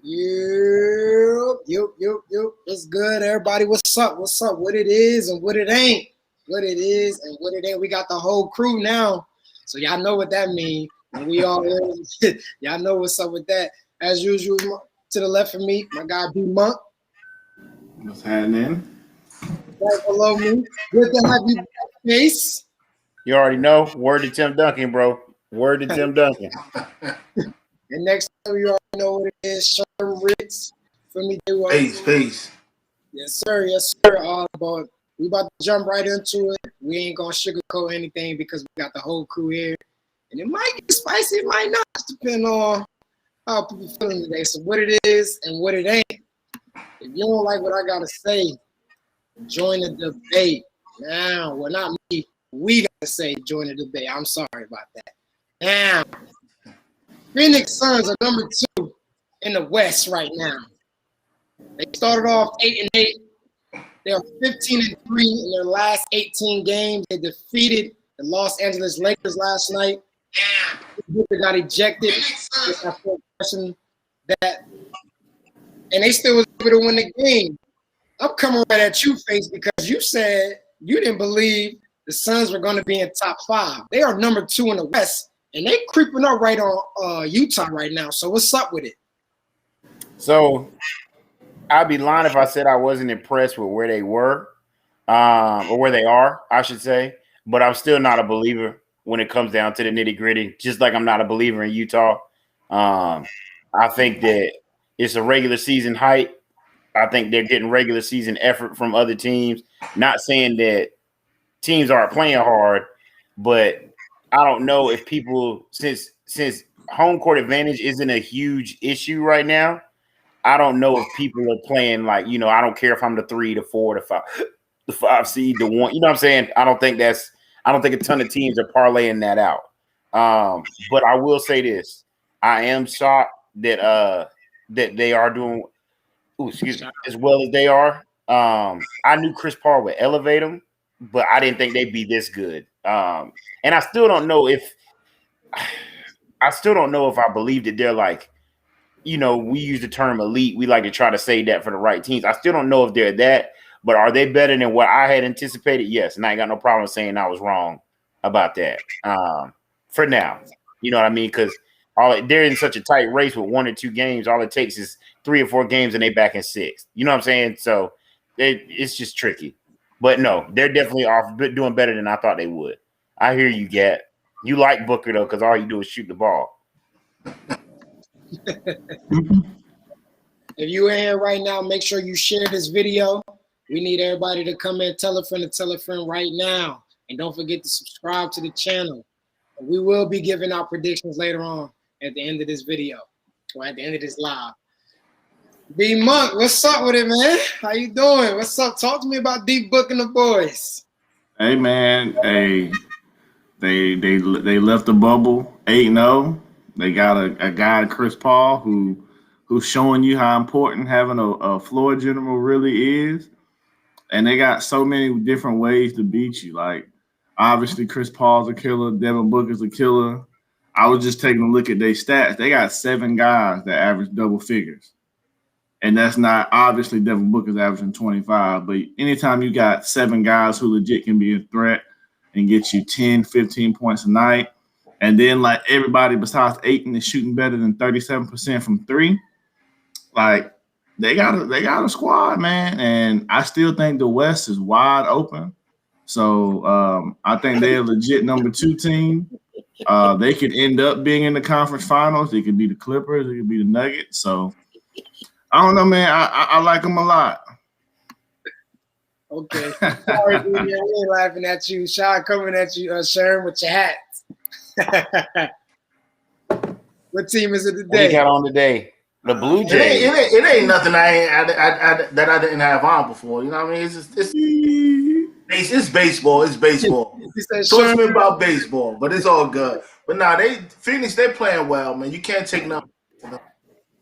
Yup. It's good, everybody. What's up? What's up? What it is and what it ain't. What it is and what it ain't. We got the whole crew now, so y'all know what that means. And we all y'all know what's up with that. As usual, to the left of me, my guy B Monk. What's happening? Right below me. Good to have you back, Face. You already know. Word to Tim Duncan, bro. Word to Tim Duncan. And next time you already know what it is, Sherm Riggs. For me, Face. Yes, sir. But we about to jump right into it. We ain't gonna sugarcoat anything because we got the whole crew here. And it might get spicy, it might not, depending on how people feeling today. So what it is and what it ain't. If you don't like what I gotta say, join the debate. Now, well, not me. We gotta say join the debate. I'm sorry about that. Now, Phoenix Suns are number 2 in the West right now. They started off 8-8. They are 15-3 in their last 18 games. They defeated the Los Angeles Lakers last night. They got ejected and they still was able to win the game. I'm coming right at you, Face, because you said you didn't believe the Suns were going to be in top 5. They are number 2 in the West, and they creeping up right on Utah right now. So what's up with it? So I'd be lying if I said I wasn't impressed with where they were, or where they are, I should say. But I'm still not a believer when it comes down to the nitty gritty. Just like I'm not a believer in Utah. I think that it's a regular season hype. I think they're getting regular season effort from other teams. Not saying that teams aren't playing hard, but I don't know if people, since home court advantage isn't a huge issue right now, I don't know if people are playing like, I don't care if I'm the 3, the 4, the 5 seed, the 1. You know what I'm saying? I don't think a ton of teams are parlaying that out. But I will say this: I am shocked that they are doing, as well as they are. I knew Chris Paul would elevate them, but I didn't think they'd be this good. And I still don't know if I believe that they're like, we use the term elite. We like to try to say that for the right teams. I still don't know if they're that, but are they better than what I had anticipated? Yes, and I ain't got no problem saying I was wrong about that. For now, you know what I mean? Because they're in such a tight race with 1 or 2 games. All it takes is 3 or 4 games, and they back in 6th. You know what I'm saying? So it's just tricky. But no, they're definitely doing better than I thought they would. I hear you, Gat. You like Booker though, because all you do is shoot the ball. If you're in here right now, make sure you share this video. We need everybody to come in, tell a friend right now. And don't forget to subscribe to the channel. We will be giving out predictions later on at the end of this video or at the end of this live. B Monk, what's up with it, man? How you doing? What's up? Talk to me about Deep Book and the boys. Hey man, they left the bubble 8-0. They got a guy, Chris Paul, who's showing you how important having a floor general really is. And they got so many different ways to beat you. Like, obviously, Chris Paul's a killer. Devin Booker's a killer. I was just taking a look at their stats. They got 7 guys that average double figures. And that's not, obviously, Devin Booker's averaging 25. But anytime you got 7 guys who legit can be a threat and get you 10, 15 points a night, and then, like, everybody besides Ayton is shooting better than 37% from 3, like, they got a squad, man. And I still think the West is wide open. So I think they're a legit number 2 team. They could end up being in the conference finals. It could be the Clippers. It could be the Nuggets. So I don't know, man. I like them a lot. Okay. Sorry, dude, we ain't laughing at you. Sean coming at you, Sherm, with your hat. What team is it today? What you got on today? The Blue Jays. It ain't nothing that I didn't have on before. You know what I mean? It's baseball. It's baseball. Talk to me about baseball, but it's all good. But nah, Phoenix, they're playing well, man. You can't take nothing.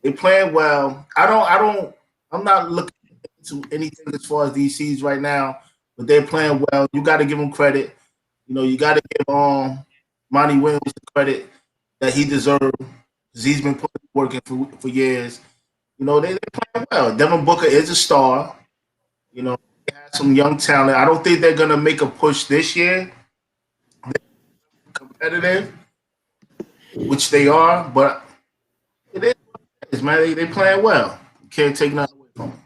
They're playing well. I'm not looking into anything as far as these seeds right now, but they're playing well. You got to give them credit. You got to give Monty Williams the credit that he deserves. He's been working for years. You know, they playing well. Devin Booker is a star. You know, they have some young talent. I don't think they're gonna make a push this year. They're competitive, which they are, but it is what it is, man. They playing well. You can't take nothing away from them.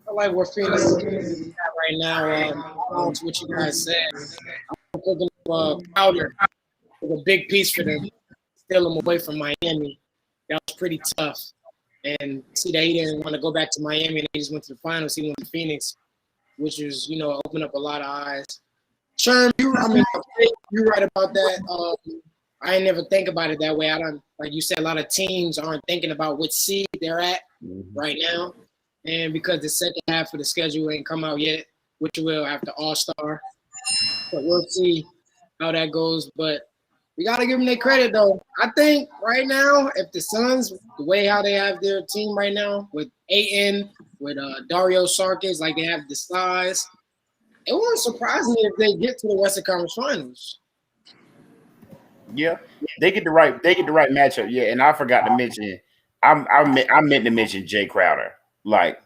I like where Phoenix is at right now. To what you guys said, I'm thinking of Crowder was a big piece for them, steal him away from Miami. That was pretty tough. And see that he didn't want to go back to Miami and they just went to the finals. He went to Phoenix, which was, opened up a lot of eyes. Sherm, you're right about that. I ain't never think about it that way. I don't, like you said, a lot of teams aren't thinking about which seed they're at right now. And because the second half of the schedule ain't come out yet, which will after All-Star. So we'll see how that goes. But we got to give them their credit, though. I think right now, if the Suns, the way how they have their team right now, with Ayton, with Dario Saric, like they have the size, it wouldn't surprise me if they get to the Western Conference Finals. Yeah, they get the right matchup. Yeah, and I forgot to mention, I meant to mention Jay Crowder. Like,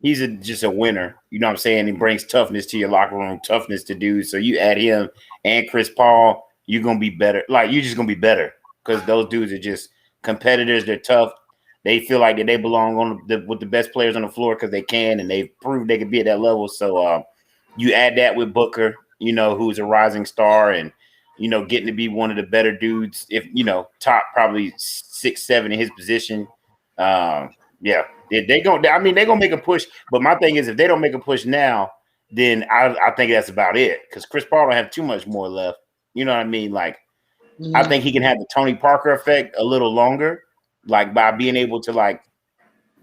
he's just a winner. You know what I'm saying? He brings toughness to your locker room, toughness to dudes. So you add him and Chris Paul, you're gonna be better. Like, you're just gonna be better because those dudes are just competitors. They're tough. They feel like that they belong with the best players on the floor because they can, and they've proved they can be at that level. So you add that with Booker, who's a rising star and getting to be one of the better dudes, if top probably 6-7 in his position. Yeah, they're gonna make a push. But my thing is, if they don't make a push now, then I think that's about it. Because Chris Paul don't have too much more left. You know what I mean? Like, I think he can have the Tony Parker effect a little longer, like by being able to, like,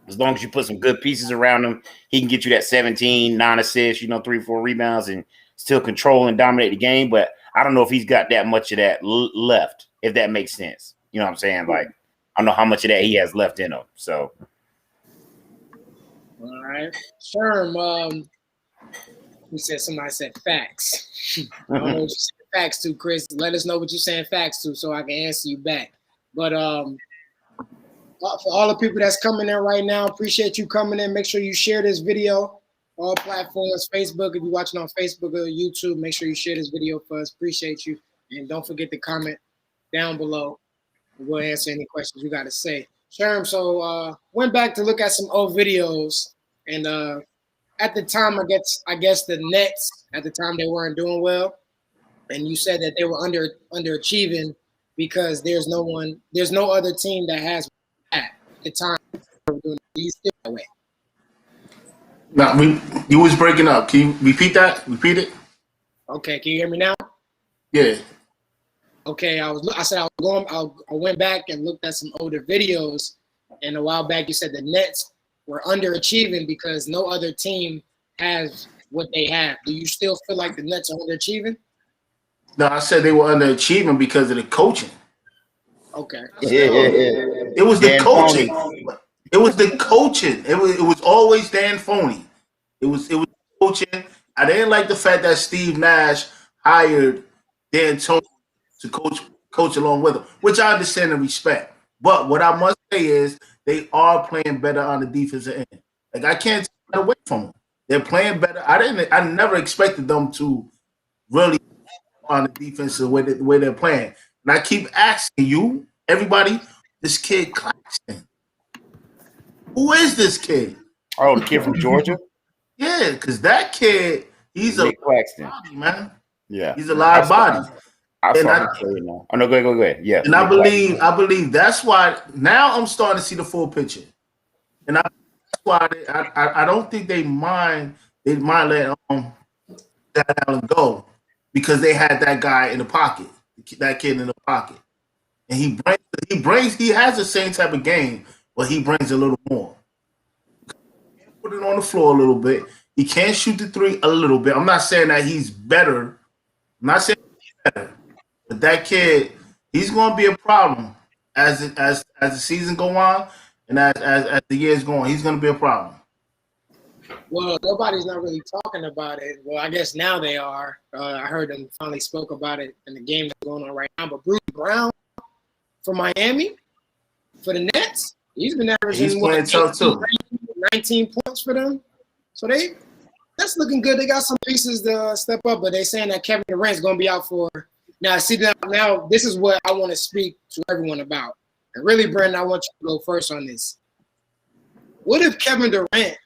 as long as you put some good pieces around him, he can get you that 17, 9 assists, 3, 4 rebounds, and still control and dominate the game. But I don't know if he's got that much of that left, if that makes sense. You know what I'm saying? Like, I don't know how much of that he has left in him. So, all right, Sherm. Somebody said facts. I don't know what you said facts to, Chris. Let us know what you're saying facts to, so I can answer you back. But for all the people that's coming in right now, appreciate you coming in. Make sure you share this video. All platforms, Facebook. If you're watching on Facebook or YouTube, make sure you share this video for us. Appreciate you. And don't forget to comment down below. We'll answer any questions you got to say. Sherm, so went back to look at some old videos. And at the time, I guess the Nets, at the time, they weren't doing well. And you said that they were underachieving because there's no other team that has at the time. He's still that way. Now, you was breaking up. Can you repeat that? Repeat it. Okay, can you hear me now? Yeah. Okay, I went back and looked at some older videos, and a while back you said the Nets were underachieving because no other team has what they have. Do you still feel like the Nets are underachieving? No, I said they were underachieving because of the coaching. Okay. It was the coaching. It was the coaching. It was always Dan Phoney. It was coaching. I didn't like the fact that Steve Nash hired Dan Tony to coach along with him, which I understand and respect. But what I must say is they are playing better on the defensive end. Like, I can't take that away from them. They're playing better. I never expected them to really on the defense the way they're playing. And I keep asking you, everybody, this kid Claxton. Who is this kid? Oh, the kid from Georgia? Yeah, because that kid, he's Nick a Claxton. body, man. Yeah. He's a live body. I saw him play now. Oh, no, go ahead. Yeah. And I believe that's why now I'm starting to see the full picture. And that's why I don't think they mind letting that Allen go because they had that guy in the pocket, that kid in the pocket. And he has the same type of game, but he brings a little more. He can put it on the floor a little bit. He can shoot the three a little bit. I'm not saying that he's better. But that kid, he's going to be a problem as the season go on and as the years go on. He's going to be a problem. Well, nobody's not really talking about it. Well, I guess now they are. I heard them finally spoke about it in the game that's going on right now. But Bruce Brown for Miami, for the Nets, He's been averaging He's playing tough too. 19 points for them. So that's looking good. They got some pieces to step up, but they saying that Kevin Durant's going to be out for. Now, see, now this is what I want to speak to everyone about. And really, Brandon, I want you to go first on this. What if Kevin Durant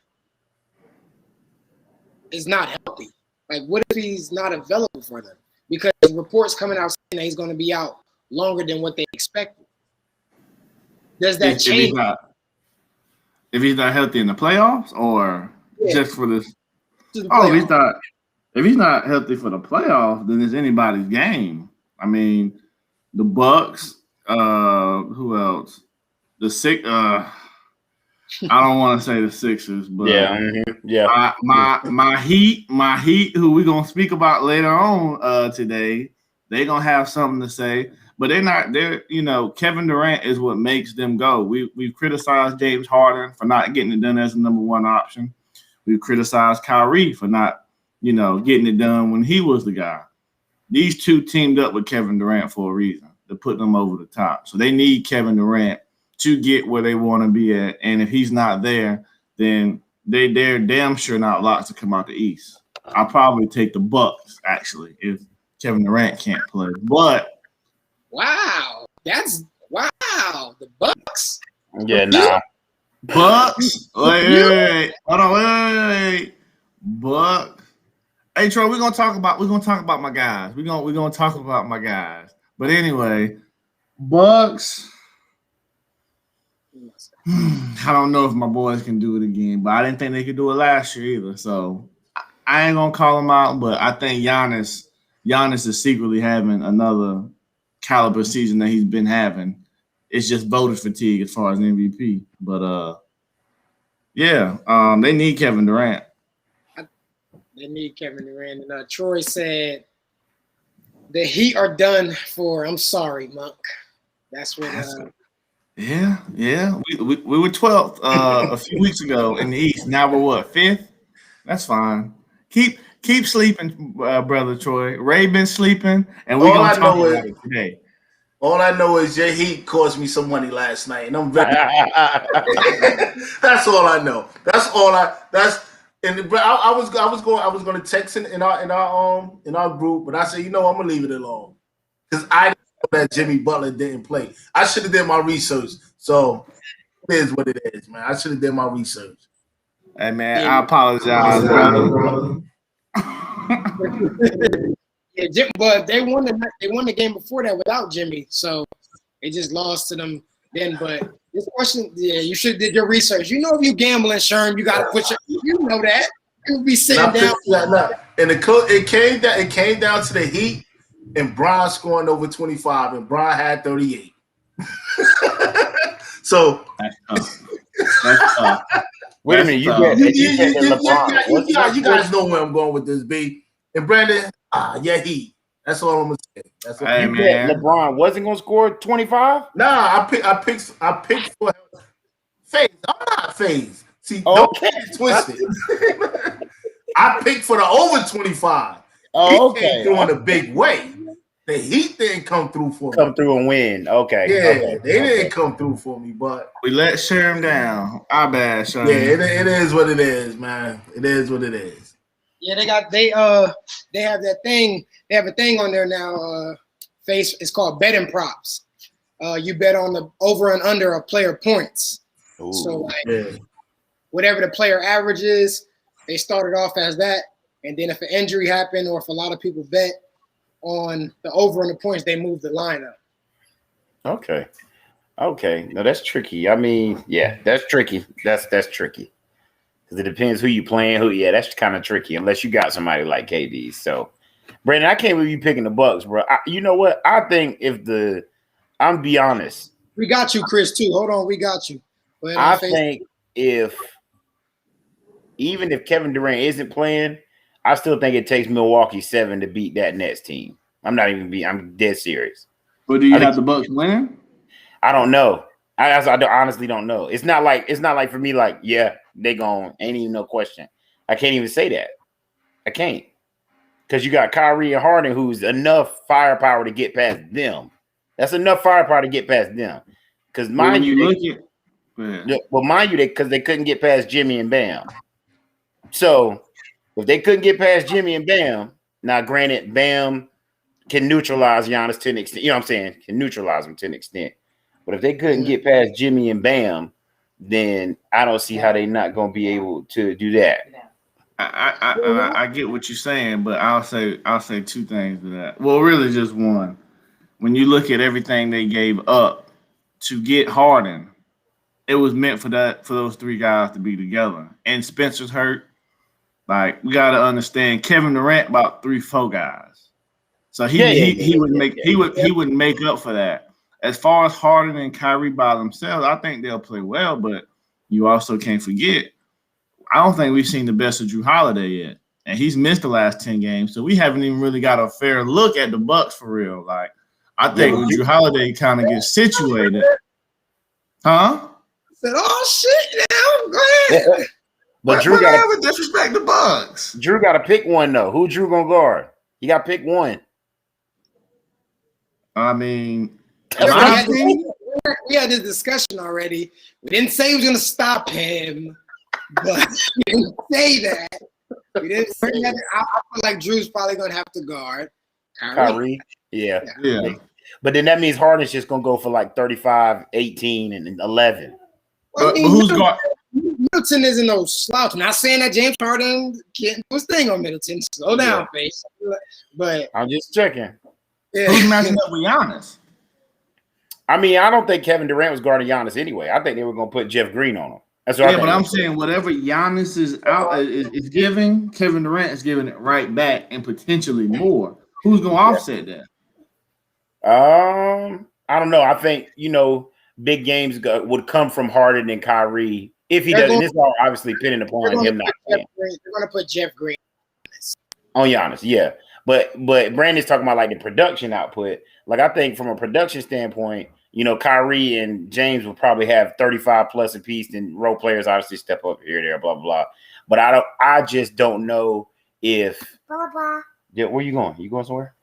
is not healthy? Like, what if he's not available for them? Because reports coming out saying that he's going to be out longer than what they expected. Does that change? If he's not healthy in the playoffs, or just for this? If he's not healthy for the playoffs, then it's anybody's game. I mean, the Bucks. Who else? I don't want to say the Sixers, but my Heat, who we're gonna speak about later on today, they're gonna have something to say. But Kevin Durant is what makes them go. We've criticized James Harden for not getting it done as the number one option. We've criticized Kyrie for not, getting it done when he was the guy. These two teamed up with Kevin Durant for a reason, to put them over the top. So they need Kevin Durant to get where they want to be at. And if he's not there, then they're damn sure not locked to come out the East. I'll probably take the Bucks, actually, if Kevin Durant can't play. But wow, the Bucks. Yeah, nah. Bucks. Wait. Hold on, wait. Bucks. Hey, Troy, we're gonna talk about my guys. We're gonna talk about my guys. But anyway, Bucks. I don't know if my boys can do it again, but I didn't think they could do it last year either. So I ain't gonna call them out, but I think Giannis is secretly having another caliber season that he's been having. It's just voter fatigue as far as MVP. But they need Kevin Durant. They need Kevin Durant. And Troy said the Heat are done for. I'm sorry, Monk. That's what. Yeah. We were 12th a few weeks ago in the East. Now we're what, 5th? That's fine. Keep sleeping, brother Troy. Ray been sleeping, and we're gonna talk about it today. All I know is your Heat cost me some money last night, and I'm very. That's all I know. I was going to text in our group, but I said, I'm gonna leave it alone because I didn't know that Jimmy Butler didn't play. I should have did my research. So it is what it is, man. I should have did my research. Hey man, I apologize, brother. Yeah, but they won the game before that without Jimmy, so they just lost to them then. But this question, you should have did your research. If you gambling, Sherm, you got to put you know that. You would be sitting down. And it came down to the Heat and Bron scoring over 25, and Bron had 38. So that's tough. Wait a minute, you guys know where I'm going with this, B. And Brandon, Heat. That's all I'm gonna say. That's what you bet LeBron wasn't gonna score 25? Nah, I picked for Faise. I'm not Faise. See, don't get it twisted. I picked for the over 25. Oh, okay. He came through in a big way. The Heat didn't come through for me. Come through and win. Okay. Yeah, they didn't come through for me, but we let Sherm down. Our bad, Sherm. Yeah, it is what it is, man. It is what it is. Yeah, they have that thing. They have a thing on there now. Face. It's called betting props. You bet on the over and under of player points. Ooh, so whatever the player average is, they started off as that, and then if an injury happened or if a lot of people bet on the over and the points, they move the line up. Okay. No, that's tricky. I mean, yeah, that's tricky. That's tricky. It depends who you playing. That's kind of tricky unless you got somebody like KD. So, Brandon, I can't believe you picking the Bucks, bro. You know what? I think I'm be honest. We got you, Chris, too. Hold on, we got you. I think even if Kevin Durant isn't playing, I still think it takes Milwaukee 7 to beat that Nets team. I'm dead serious. But do you have the Bucks winning? I don't know. I honestly don't know. It's not like for me, like, yeah, they gone. Ain't even no question. I can't even say that. I can't. Because you got Kyrie and Harden, who's enough firepower to get past them. That's enough firepower to get past them. Because Yeah. Well, mind you, because they couldn't get past Jimmy and Bam. So if they couldn't get past Jimmy and Bam, now granted, Bam can neutralize Giannis to an extent. You know what I'm saying? Can neutralize him to an extent. But if they couldn't get past Jimmy and Bam, then I don't see how they're not going to be able to do that. I get what you're saying, but I'll say two things to that. Well, really just one. When you look at everything they gave up to get Harden, it was meant for those three guys to be together. And Spencer's hurt. Like, we gotta understand Kevin Durant about 3-4 guys. So he would make up for that. As far as Harden and Kyrie by themselves, I think they'll play well, but you also can't forget, I don't think we've seen the best of Drew Holiday yet. And he's missed the last 10 games. So we haven't even really got a fair look at the Bucks for real. Like, I think when Drew Holiday kind of gets situated. Huh? Said, oh shit, now go ahead. But Drew got to disrespect the Bucks. Drew got to pick one though. Who Drew gonna guard? You got to pick one. I mean, we had this discussion already. We didn't say he was gonna stop him, but we didn't say that. We didn't say that. I feel like Drew's probably gonna have to guard Kyrie. Yeah. But then that means Harden's just gonna go for like 35, 18, and 11. But who's guard? Middleton isn't no slouch. Not saying that James Harden can't do his thing on Middleton. Slow down, Face. But I'm just checking. Yeah. Who's matching up with Giannis? I mean, I don't think Kevin Durant was guarding Giannis anyway. I think they were going to put Jeff Green on him. That's what but I'm saying whatever Giannis is out is giving, Kevin Durant is giving it right back and potentially more. Who's going to offset that? I don't know. I think big games would come from Harden and Kyrie if he doesn't. This is all obviously pinning upon him not playing. They're going to put Jeff Green on Giannis. Yeah. But Brandon's talking about like the production output. Like I think from a production standpoint, Kyrie and James will probably have 35 plus apiece, and role players obviously step up here, there, blah, blah, blah. But I just don't know if Yeah, where you going? You going somewhere?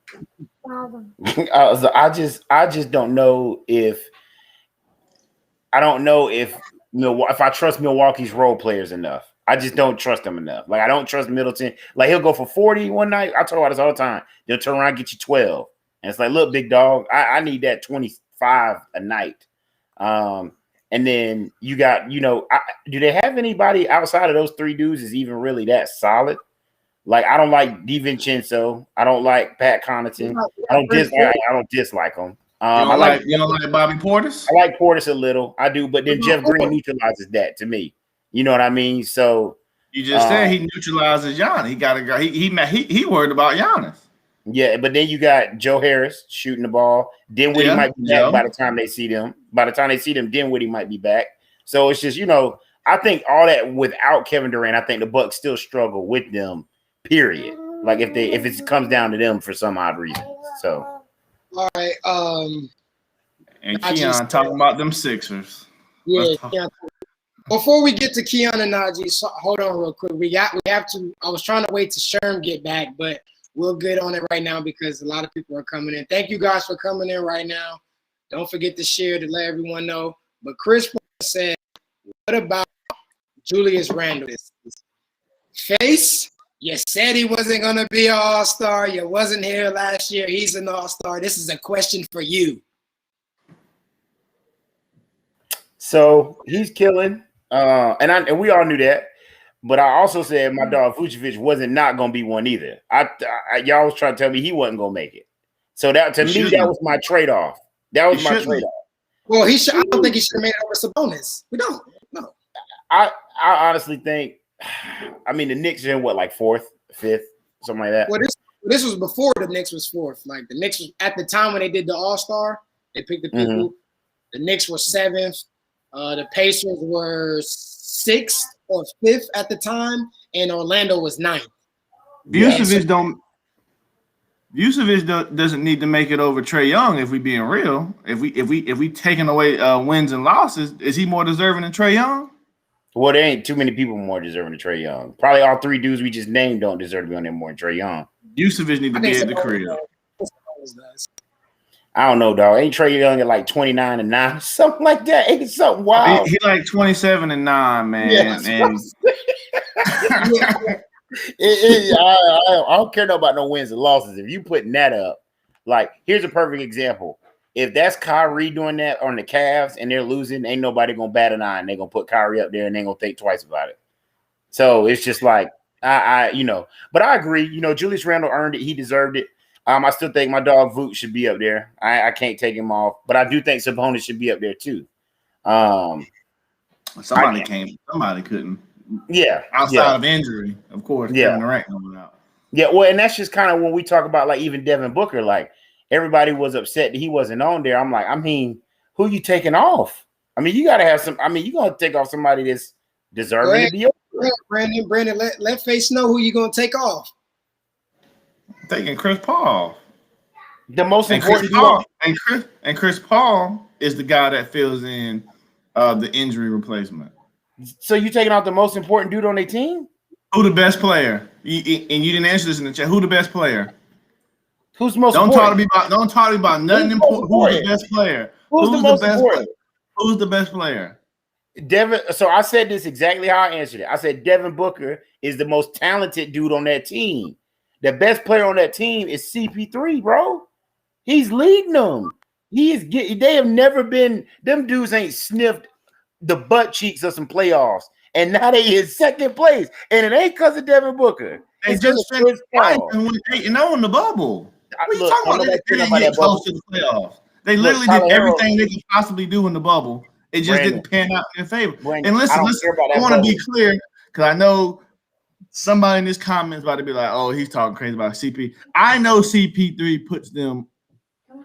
I just don't know if if I trust Milwaukee's role players enough. I just don't trust them enough. Like I don't trust Middleton. Like he'll go for 40 one night. I talk about this all the time. They'll turn around and get you 12. And it's like, look, big dog, I need that 25 a night. And then you got, do they have anybody outside of those three dudes is even really that solid? Like I don't like DiVincenzo. I don't like Pat Connaughton. I don't dislike them. You don't like Bobby Portis? I like Portis a little. I do, but then Jeff Green neutralizes that to me. You know what I mean? So you just said he neutralizes Giannis. He got to go. He worried about Giannis. Yeah, but then you got Joe Harris shooting the ball. Dinwiddie might be back by the time they see them. By the time they see them, Dinwiddie might be back. So it's just I think all that without Kevin Durant, I think the Bucks still struggle with them. Period. Like if it comes down to them for some odd reason. So. All right. And Keon talking about them Sixers. Yeah. Before we get to Keon and Najee, hold on real quick. We have to. I was trying to wait to Sherm get back, but we'll get on it right now because a lot of people are coming in. Thank you guys for coming in right now. Don't forget to share to let everyone know. But Chris said, "What about Julius Randle? Face? You said he wasn't going to be an all-star. You wasn't here last year. He's an all-star. This is a question for you." So he's killing. And we all knew that. But I also said my dog Vucevic wasn't not going to be one either. Y'all was trying to tell me he wasn't going to make it. So that to me, that was my trade-off. That was my trade-off. Well, I don't think he should have made it over Sabonis. We don't. No. I honestly think, the Knicks are in what, like fourth, fifth, something like that. Well, this was before the Knicks was fourth. Like the Knicks was at the time when they did the All-Star, they picked the people. Mm-hmm. The Knicks were seventh. The Pacers were sixth or fifth at the time, and Orlando was ninth. Vucevic doesn't need to make it over Trae Young if we being real. If we taking away wins and losses, is he more deserving than Trae Young? Well, there ain't too many people more deserving than Trae Young. Probably all three dudes we just named don't deserve to be on there more than Trae Young. Vucevic need to be at the crib. I don't know, dog. Ain't Trae Young at like 29-9, something like that? Ain't something wild? He like 27-9, man. Yeah, and I don't care about no wins and losses. If you putting that up, like here's a perfect example. If that's Kyrie doing that on the Cavs and they're losing, ain't nobody gonna bat an eye. And they're gonna put Kyrie up there and they ain't gonna think twice about it. So it's just like but I agree. Julius Randle earned it. He deserved it. I still think my dog Vooch should be up there. I can't take him off, but I do think Sabonis should be up there too. Somebody couldn't. Yeah, outside of injury, of course. Yeah, Kevin Durant coming out. Yeah, well, and that's just kind of when we talk about like even Devin Booker, like everybody was upset that he wasn't on there. I'm like, who you taking off? You got to have some. You're gonna take off somebody that's deserving to be up. Brandon, let Face know who you gonna take off. I'm taking Chris Paul. The most important and Chris Paul is the guy that fills in the injury replacement. So you taking out the most important dude on their team? Who the best player? And you didn't answer this in the chat. Who the best player? Who's the most Don't important? Don't talk to me about nothing important. Who's the best player? Who's the most important? Who's the best player? Devin. So I said this exactly how I answered it. I said Devin Booker is the most talented dude on that team. The best player on that team is CP3, bro. He's leading them. They have never been. Them dudes ain't sniffed the butt cheeks of some playoffs, and now they in second place, and it ain't because of Devin Booker. They just finished 8-0 in the bubble. What are you talking about? They didn't get close to the playoffs. They literally did everything they could possibly do in the bubble. It just didn't pan out in their favor. And listen, I want to be clear because I know somebody in this comment is about to be like, "Oh, he's talking crazy about CP." I know CP3 puts them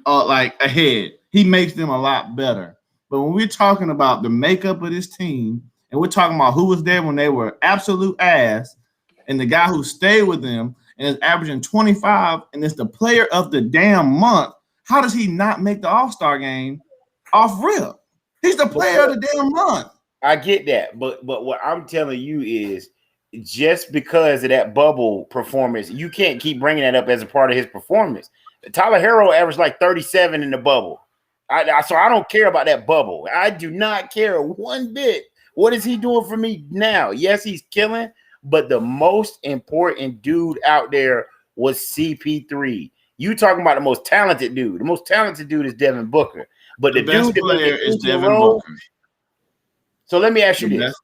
like ahead. He makes them a lot better. But when we're talking about the makeup of this team, and we're talking about who was there when they were absolute ass, and the guy who stayed with them and is averaging 25 and is the player of the damn month, how does he not make the All-Star game off rip? He's the player of the damn month. I get that, but what I'm telling you is just because of that bubble performance, you can't keep bringing that up as a part of his performance. Tyler Herro averaged like 37 in the bubble. So I don't care about that bubble. I do not care one bit. What is he doing for me now? Yes, he's killing, but the most important dude out there was CP3. You talking about the most talented dude. The most talented dude is Devin Booker. But the best player is Devin Booker. So let me ask you this.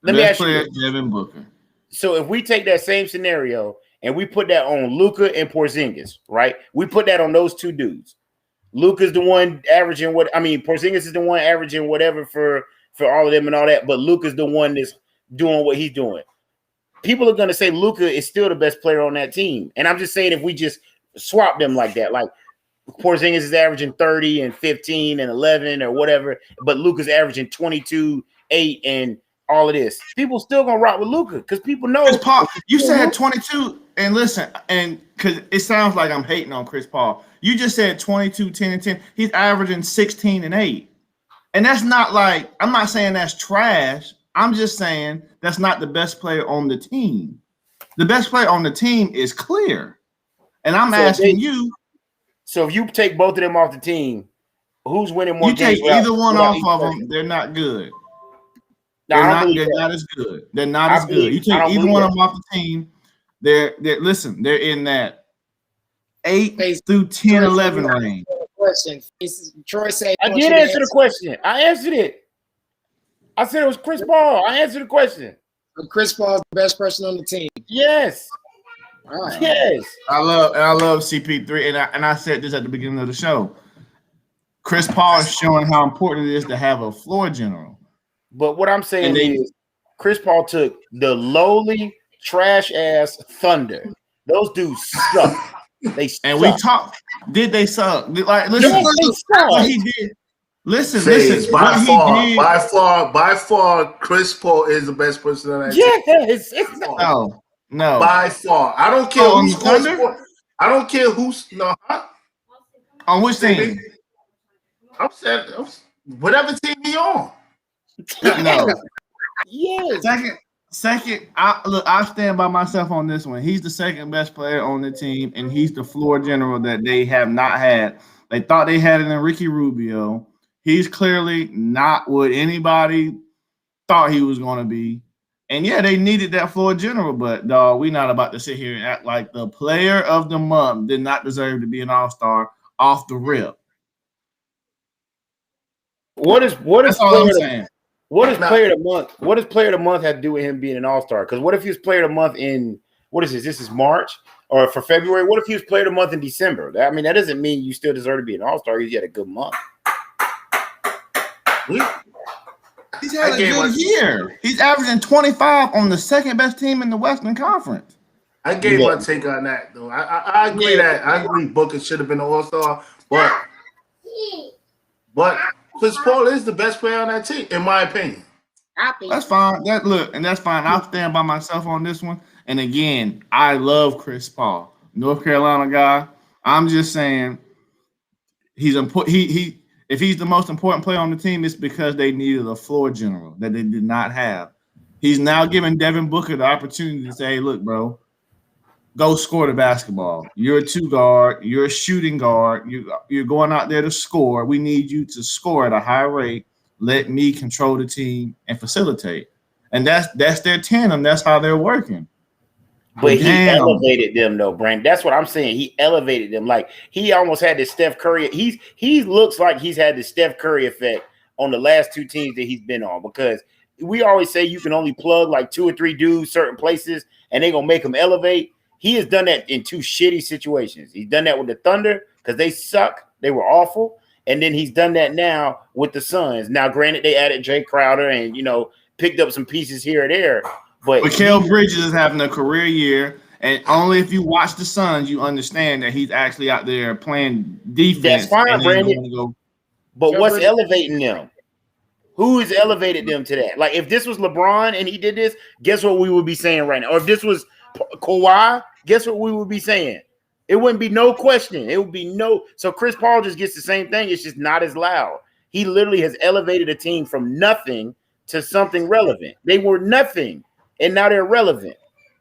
Devin Booker. So if we take that same scenario and we put that on Luka and Porzingis, right? We put that on those two dudes. Luka's the one averaging Porzingis is the one averaging whatever for all of them and all that, but Luka's the one that's doing what he's doing. People are going to say Luka is still the best player on that team. And I'm just saying if we just swap them like that, like Porzingis is averaging 30 and 15 and 11 or whatever, but Luka's averaging 22, 8 and all of this. People still going to rock with Luka because people know. Chris Paul, you said 22 and listen, and because it sounds like I'm hating on Chris Paul. You just said 22, 10, and 10. He's averaging 16 and 8. And that's not like, I'm not saying that's trash. I'm just saying that's not the best player on the team. The best player on the team is clear. And I'm asking you. So if you take both of them off the team, who's winning more games? You take either one off of them, they're not good. They're not as good. They're not as good. You take either one of them off the team, they're in that 8 through 10, 11 range. Troy said, I did answer the question. I answered it. I said it was Chris Paul. I answered the question. Chris Paul is the best person on the team. Yes. Right. Yes. I love CP3, and I said this at the beginning of the show. Chris Paul is showing how important it is to have a floor general. But what I'm saying is Chris Paul took the lowly trash ass Thunder. Those dudes suck. They suck. And we talked. Did they suck? Like, listen, what he did. Listen. By far, Chris Paul is the best person on that team. No. By far, I don't care who's Thunder. I don't care who's on which team. I'm saying whatever team he on. No. Yes. Second, I stand by myself on this one. He's the second best player on the team, and he's the floor general that they have not had. They thought they had it in Ricky Rubio. He's clearly not what anybody thought he was going to be. And yeah, they needed that floor general, but dog, we not about to sit here and act like the player of the month did not deserve to be an all-star off the rip. What is That's all I'm saying. What does player of the month? What does player of the month have to do with him being an all-star? Because what if he was player of the month in what is this? This is March or for February. What if he was player of the month in December? I mean, that doesn't mean you still deserve to be an all-star. He had a good month. He's had a good year. He's averaging 25 on the second best team in the Western Conference. I gave my take on that though. I agree that I agree Booker should have been an all-star, but Chris Paul is the best player on that team, in my opinion. That's fine. That's fine. I'll stand by myself on this one. And again, I love Chris Paul, North Carolina guy. I'm just saying he's important. If he's the most important player on the team, it's because they needed a floor general that they did not have. He's now giving Devin Booker the opportunity to say, hey, look, bro, go score the basketball. You're a two guard. You're a shooting guard. You're going out there to score. We need you to score at a high rate. Let me control the team and facilitate. And that's their tandem. That's how they're working. But he elevated them, though, Brandon. That's what I'm saying. He elevated them. Like, he almost had the Steph Curry. He looks like he's had the Steph Curry effect on the last two teams that he's been on, because we always say you can only plug like 2 or 3 dudes certain places and they're going to make them elevate. He has done that in 2 shitty situations. He's done that with the Thunder because they suck. They were awful. And then he's done that now with the Suns. Now, granted, they added Jay Crowder and, picked up some pieces here and there. But Mikal Bridges is having a career year, and only if you watch the Suns, you understand that he's actually out there playing defense. That's fine, Brandon. But what's elevating them? Who has elevated them to that? Like, if this was LeBron and he did this, guess what we would be saying right now? Or if this was Kawhi, guess what we would be saying? It wouldn't be no question. It would be no. So Chris Paul just gets the same thing. It's just not as loud. He literally has elevated a team from nothing to something relevant. They were nothing, and now they're relevant.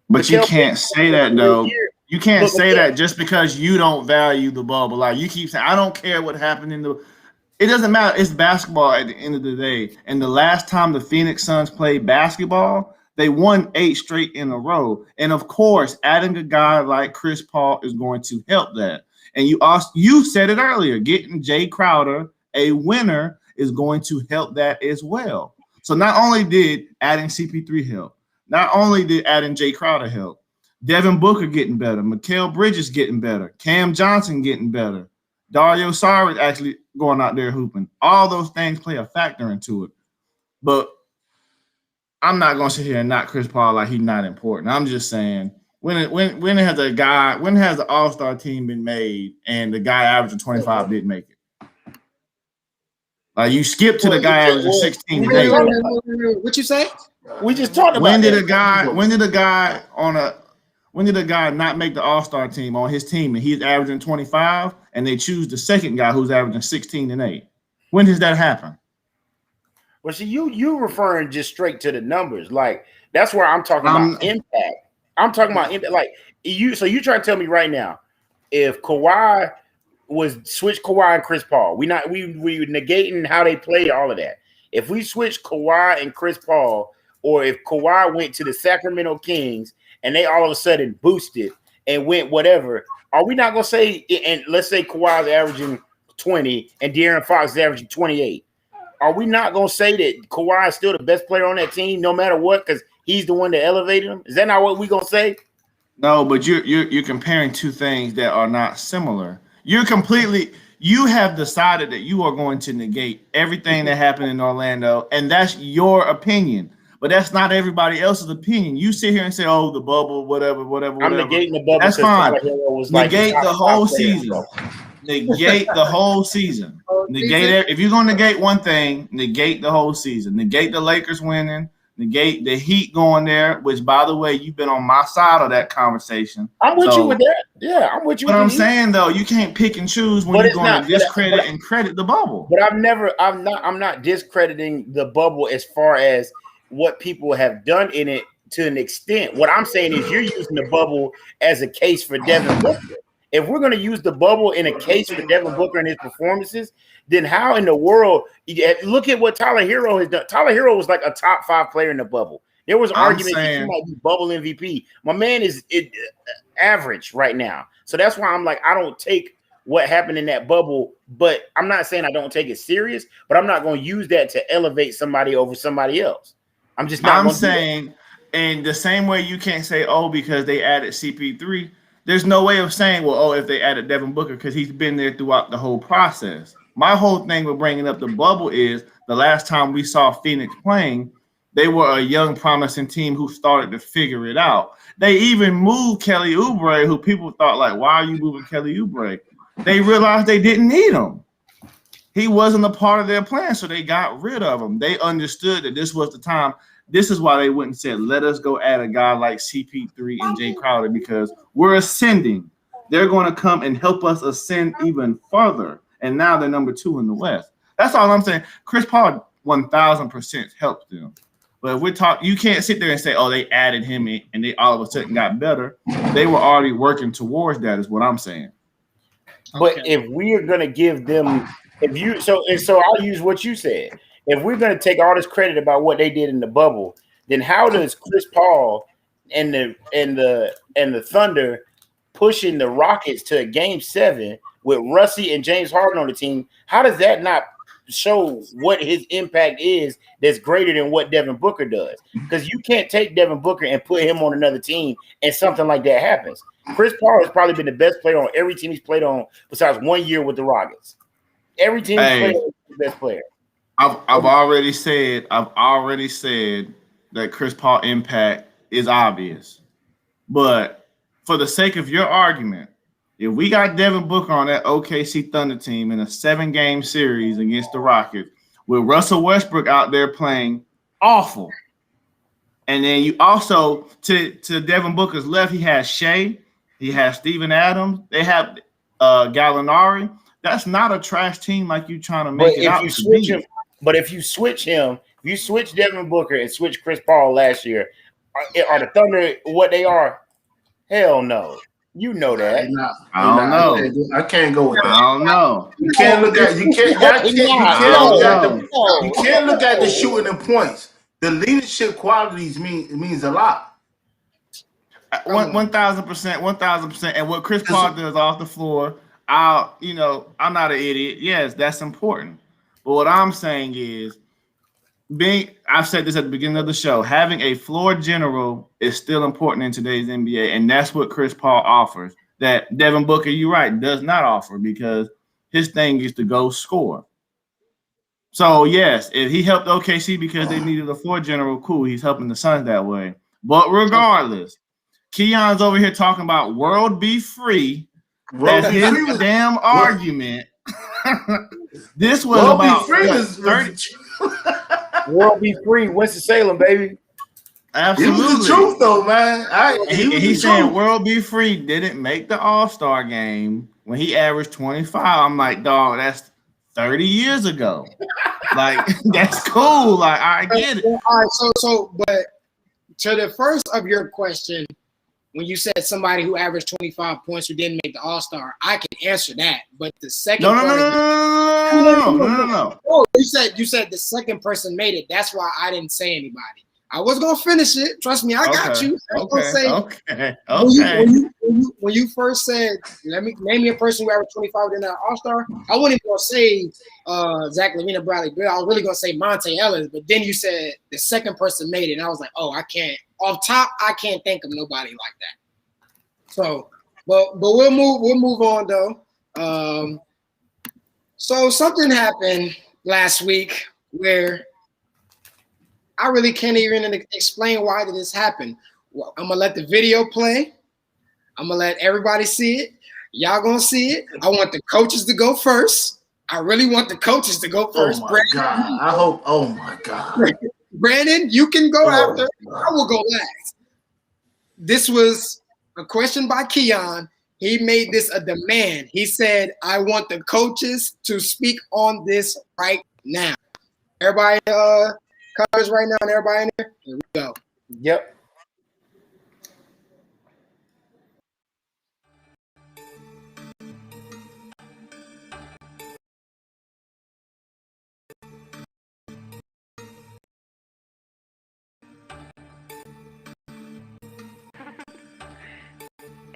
But you can't say that, though. You can't say that just because you don't value the bubble. Like, you keep saying, I don't care what happened in the – it doesn't matter. It's basketball at the end of the day. And the last time the Phoenix Suns played basketball, they won 8 straight in a row. And, of course, adding a guy like Chris Paul is going to help that. And you said it earlier, getting Jay Crowder, a winner, is going to help that as well. So not only did adding CP3 help, not only did adding Jay Crowder help, Devin Booker getting better, Mikal Bridges getting better, Cam Johnson getting better, Dario Saric actually going out there hooping. All those things play a factor into it. But I'm not going to sit here and knock Chris Paul like he's not important. I'm just saying, when has the All-Star team been made and the guy averaging 25 didn't make it? You skip to the guy averaging 16 today. What you say? We just talked about when did a guy not make the All-Star team on his team and he's averaging 25 and they choose the second guy who's averaging 16 and 8? When does that happen? Well, see, you referring just straight to the numbers. Like, that's where I'm talking about impact. I'm talking about impact. Like, you trying to tell me right now, if Kawhi was switch Kawhi and Chris Paul, we negating how they play, all of that. If we switch Kawhi and Chris Paul, or if Kawhi went to the Sacramento Kings and they all of a sudden boosted and went whatever, are we not going to say, and let's say Kawhi's averaging 20 and De'Aaron Fox is averaging 28. Are we not going to say that Kawhi is still the best player on that team no matter what because he's the one that elevated him? Is that not what we're going to say? No, but you're comparing two things that are not similar. You have decided that you are going to negate everything that happened in Orlando, and that's your opinion. But that's not everybody else's opinion. You sit here and say, "Oh, the bubble, whatever." I'm negating the bubble. That's fine. Negate the whole season. Negate the whole season. Negate it. If you're going to negate one thing, negate the whole season. Negate the Lakers winning. Negate the Heat going there, which, by the way, you've been on my side of that conversation. I'm with you with that. Yeah, I'm with you. But I'm saying, though, you can't pick and choose when you're going to discredit and credit the bubble. But I'm not discrediting the bubble as far as what people have done in it to an extent. What I'm saying is you're using the bubble as a case for Devin Booker. If we're going to use the bubble in a case for Devin Booker and his performances, then how in the world? Look at what Tyler Hero has done. Tyler Hero was like a top 5 player in the bubble. There was argument that he might be bubble MVP. My man is average right now. So that's why I'm like, I don't take what happened in that bubble, but I'm not saying I don't take it serious, but I'm not going to use that to elevate somebody over somebody else. I'm just not. I'm saying, and the same way you can't say, oh, because they added CP3, there's no way of saying, well, oh, if they added Devin Booker, because he's been there throughout the whole process. My whole thing with bringing up the bubble is the last time we saw Phoenix playing, they were a young, promising team who started to figure it out. They even moved Kelly Oubre, who people thought, like, why are you moving Kelly Oubre? They realized they didn't need him. He wasn't a part of their plan, so they got rid of him. They understood that this was the time. This is why they went and said, let us go add a guy like CP3 and Jay Crowder, because we're ascending. They're going to come and help us ascend even further. And now they're number 2 in the West. That's all I'm saying. Chris Paul 1,000% helped them. But if we're talking, you can't sit there and say, oh, they added him in and they all of a sudden got better. They were already working towards that, is what I'm saying. But if we are going to give them, so I'll use what you said. If we're going to take all this credit about what they did in the bubble, then how does Chris Paul and the Thunder pushing the Rockets to a Game 7 with Russie and James Harden on the team? How does that not show what his impact is that's greater than what Devin Booker does? Because you can't take Devin Booker and put him on another team and something like that happens. Chris Paul has probably been the best player on every team he's played on besides 1 year with the Rockets. Every team he's played on, he's the best player. I've already said that Chris Paul impact is obvious. But for the sake of your argument, if we got Devin Booker on that OKC Thunder team in a 7-game series against the Rockets with Russell Westbrook out there playing awful, and then you also, to Devin Booker's left, he has Shea, he has Steven Adams, they have Gallinari. That's not a trash team like you trying to make it out to be. But if you switch Devin Booker and switch Chris Paul last year, are the Thunder what they are? Hell no. You know that. I don't know. I can't go with that. I don't know. You can't look at the shooting and points. The leadership qualities means a lot. 1,000%. And what Chris Paul does off the floor, I'm not an idiot. Yes, that's important. But what I'm saying is, I've said this at the beginning of the show, having a floor general is still important in today's NBA, and that's what Chris Paul offers. That Devin Booker, you're right, does not offer, because his thing is to go score. So, yes, if he helped OKC because they needed a floor general, cool, he's helping the Suns that way. But regardless, Keon's over here talking about world be free. That's his damn argument. This was world about be free 30. World be free. Winston-Salem, baby. Absolutely. He was the truth, though, man. He's saying world be free didn't make the All-Star game when he averaged 25. I'm like, dog, that's 30 years ago. Like, that's cool. Like, I get it. All right, but to the first of your question, when you said somebody who averaged 25 points who didn't make the All-Star, I can answer that. But the second No. Oh, you said the second person made it. That's why I didn't say anybody. I was gonna finish it. Trust me, I got you. Okay. When you first said, let me name me a person who averaged 25 within that All-Star, I wasn't even gonna say Zach LaVine or Bradley Beal. I was really gonna say Monte Ellis, but then you said the second person made it, and I was like, oh, I can't. Off top, I can't think of nobody like that. So, but we'll move on though. So something happened last week where I really can't even explain why did this happen. Well, I'm gonna let the video play. I'm gonna let everybody see it. Y'all gonna see it. I want the coaches to go first. I really want the coaches to go first. Oh my God. I hope. Oh my God. Brandon, you can go after. I will go last. This was a question by Keon. He made this a demand. He said, I want the coaches to speak on this right now. Everybody covers right now and everybody in there? Here we go. Yep.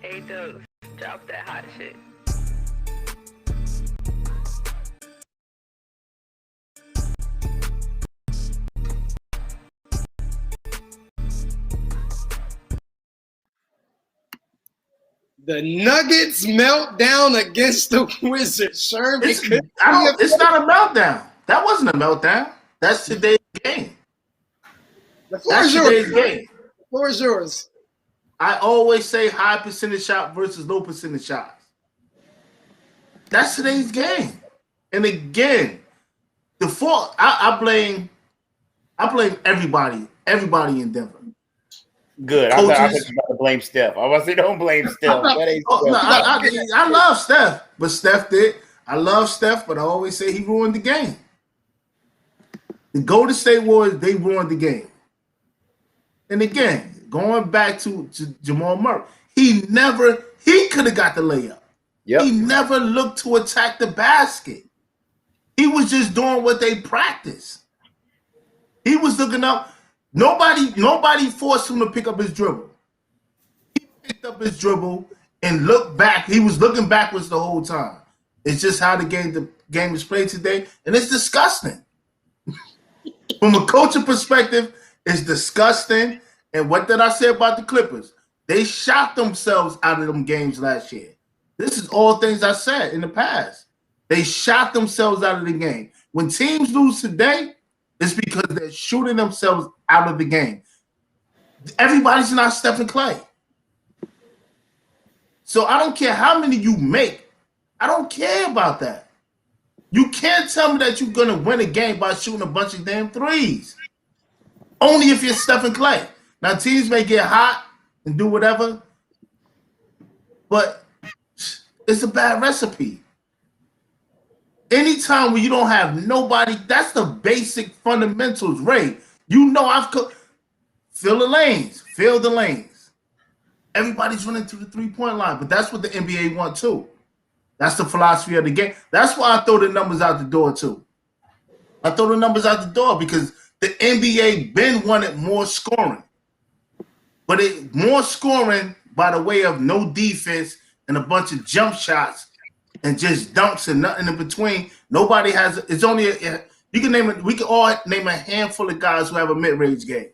Hey, Dose, drop that hot shit. The Nuggets meltdown against the Wizards. Sherm, It's not a meltdown. That wasn't a meltdown. That's today's game. The floor That's is yours. today's game. The floor is yours. I always say high percentage shot versus low percentage shots. That's today's game. And again, the fault I blame everybody in Denver. Good. I thought you about to blame Steph. I was saying, don't blame Steph. I love Steph, but Steph did. I love Steph, but I always say he ruined the game. The Golden State Warriors, they ruined the game. And again, going back to Jamal Murray, he could have got the layup. Yep. He never looked to attack the basket. He was just doing what they practiced. He was looking up. Nobody forced him to pick up his dribble. He picked up his dribble and looked back. He was looking backwards the whole time. It's just how the game is played today, and it's disgusting. From a coaching perspective, it's disgusting. And what did I say about the Clippers? They shot themselves out of them games last year. This is all things I said in the past. They shot themselves out of the game. When teams lose today, it's because they're shooting themselves out of the game. Everybody's not Stephen Clay. So I don't care how many you make. I don't care about that. You can't tell me that you're going to win a game by shooting a bunch of damn threes. Only if you're Stephen Clay. Now, teams may get hot and do whatever, but it's a bad recipe. Anytime when you don't have nobody, that's the basic fundamentals, Ray. You know fill the lanes. Everybody's running to the three-point line, but that's what the NBA want too. That's the philosophy of the game. That's why I throw the numbers out the door too. I throw the numbers out the door because the NBA been wanted more scoring. But more scoring by the way of no defense and a bunch of jump shots and just dunks and nothing in between. Nobody has. It's only you can name it. We can all name a handful of guys who have a mid-range game,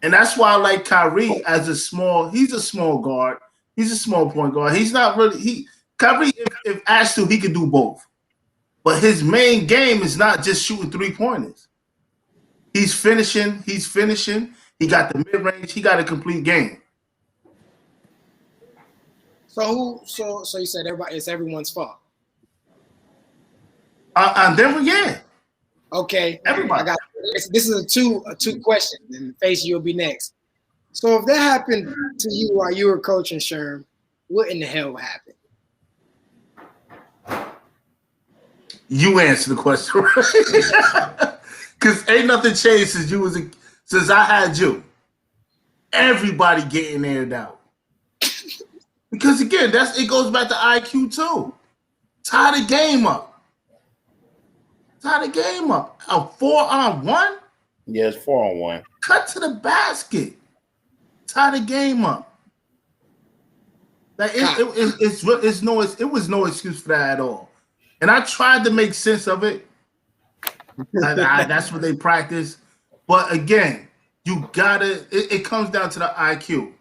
and that's why I like Kyrie as he's a small guard. He's a small point guard. He's not really Kyrie. If asked to, he could do both, but his main game is not just shooting 3-pointers. He's finishing. He got the mid-range. He got a complete game. So you said it's everyone's fault. Denver, yeah. Okay. Everybody. This is a two question, and Faise, you'll be next. So if that happened to you while you were coaching, Sherm, what in the hell would happen? You answer the question, right? Because ain't nothing changed since I had you. Everybody getting aired out. Because again, it goes back to IQ too. Tie the game up. A 4-on-1? Yeah, it's 4-on-1. Cut to the basket. Tie the game up. Like it was no excuse for that at all. And I tried to make sense of it. That's what they practice. But again, you gotta. It comes down to the IQ.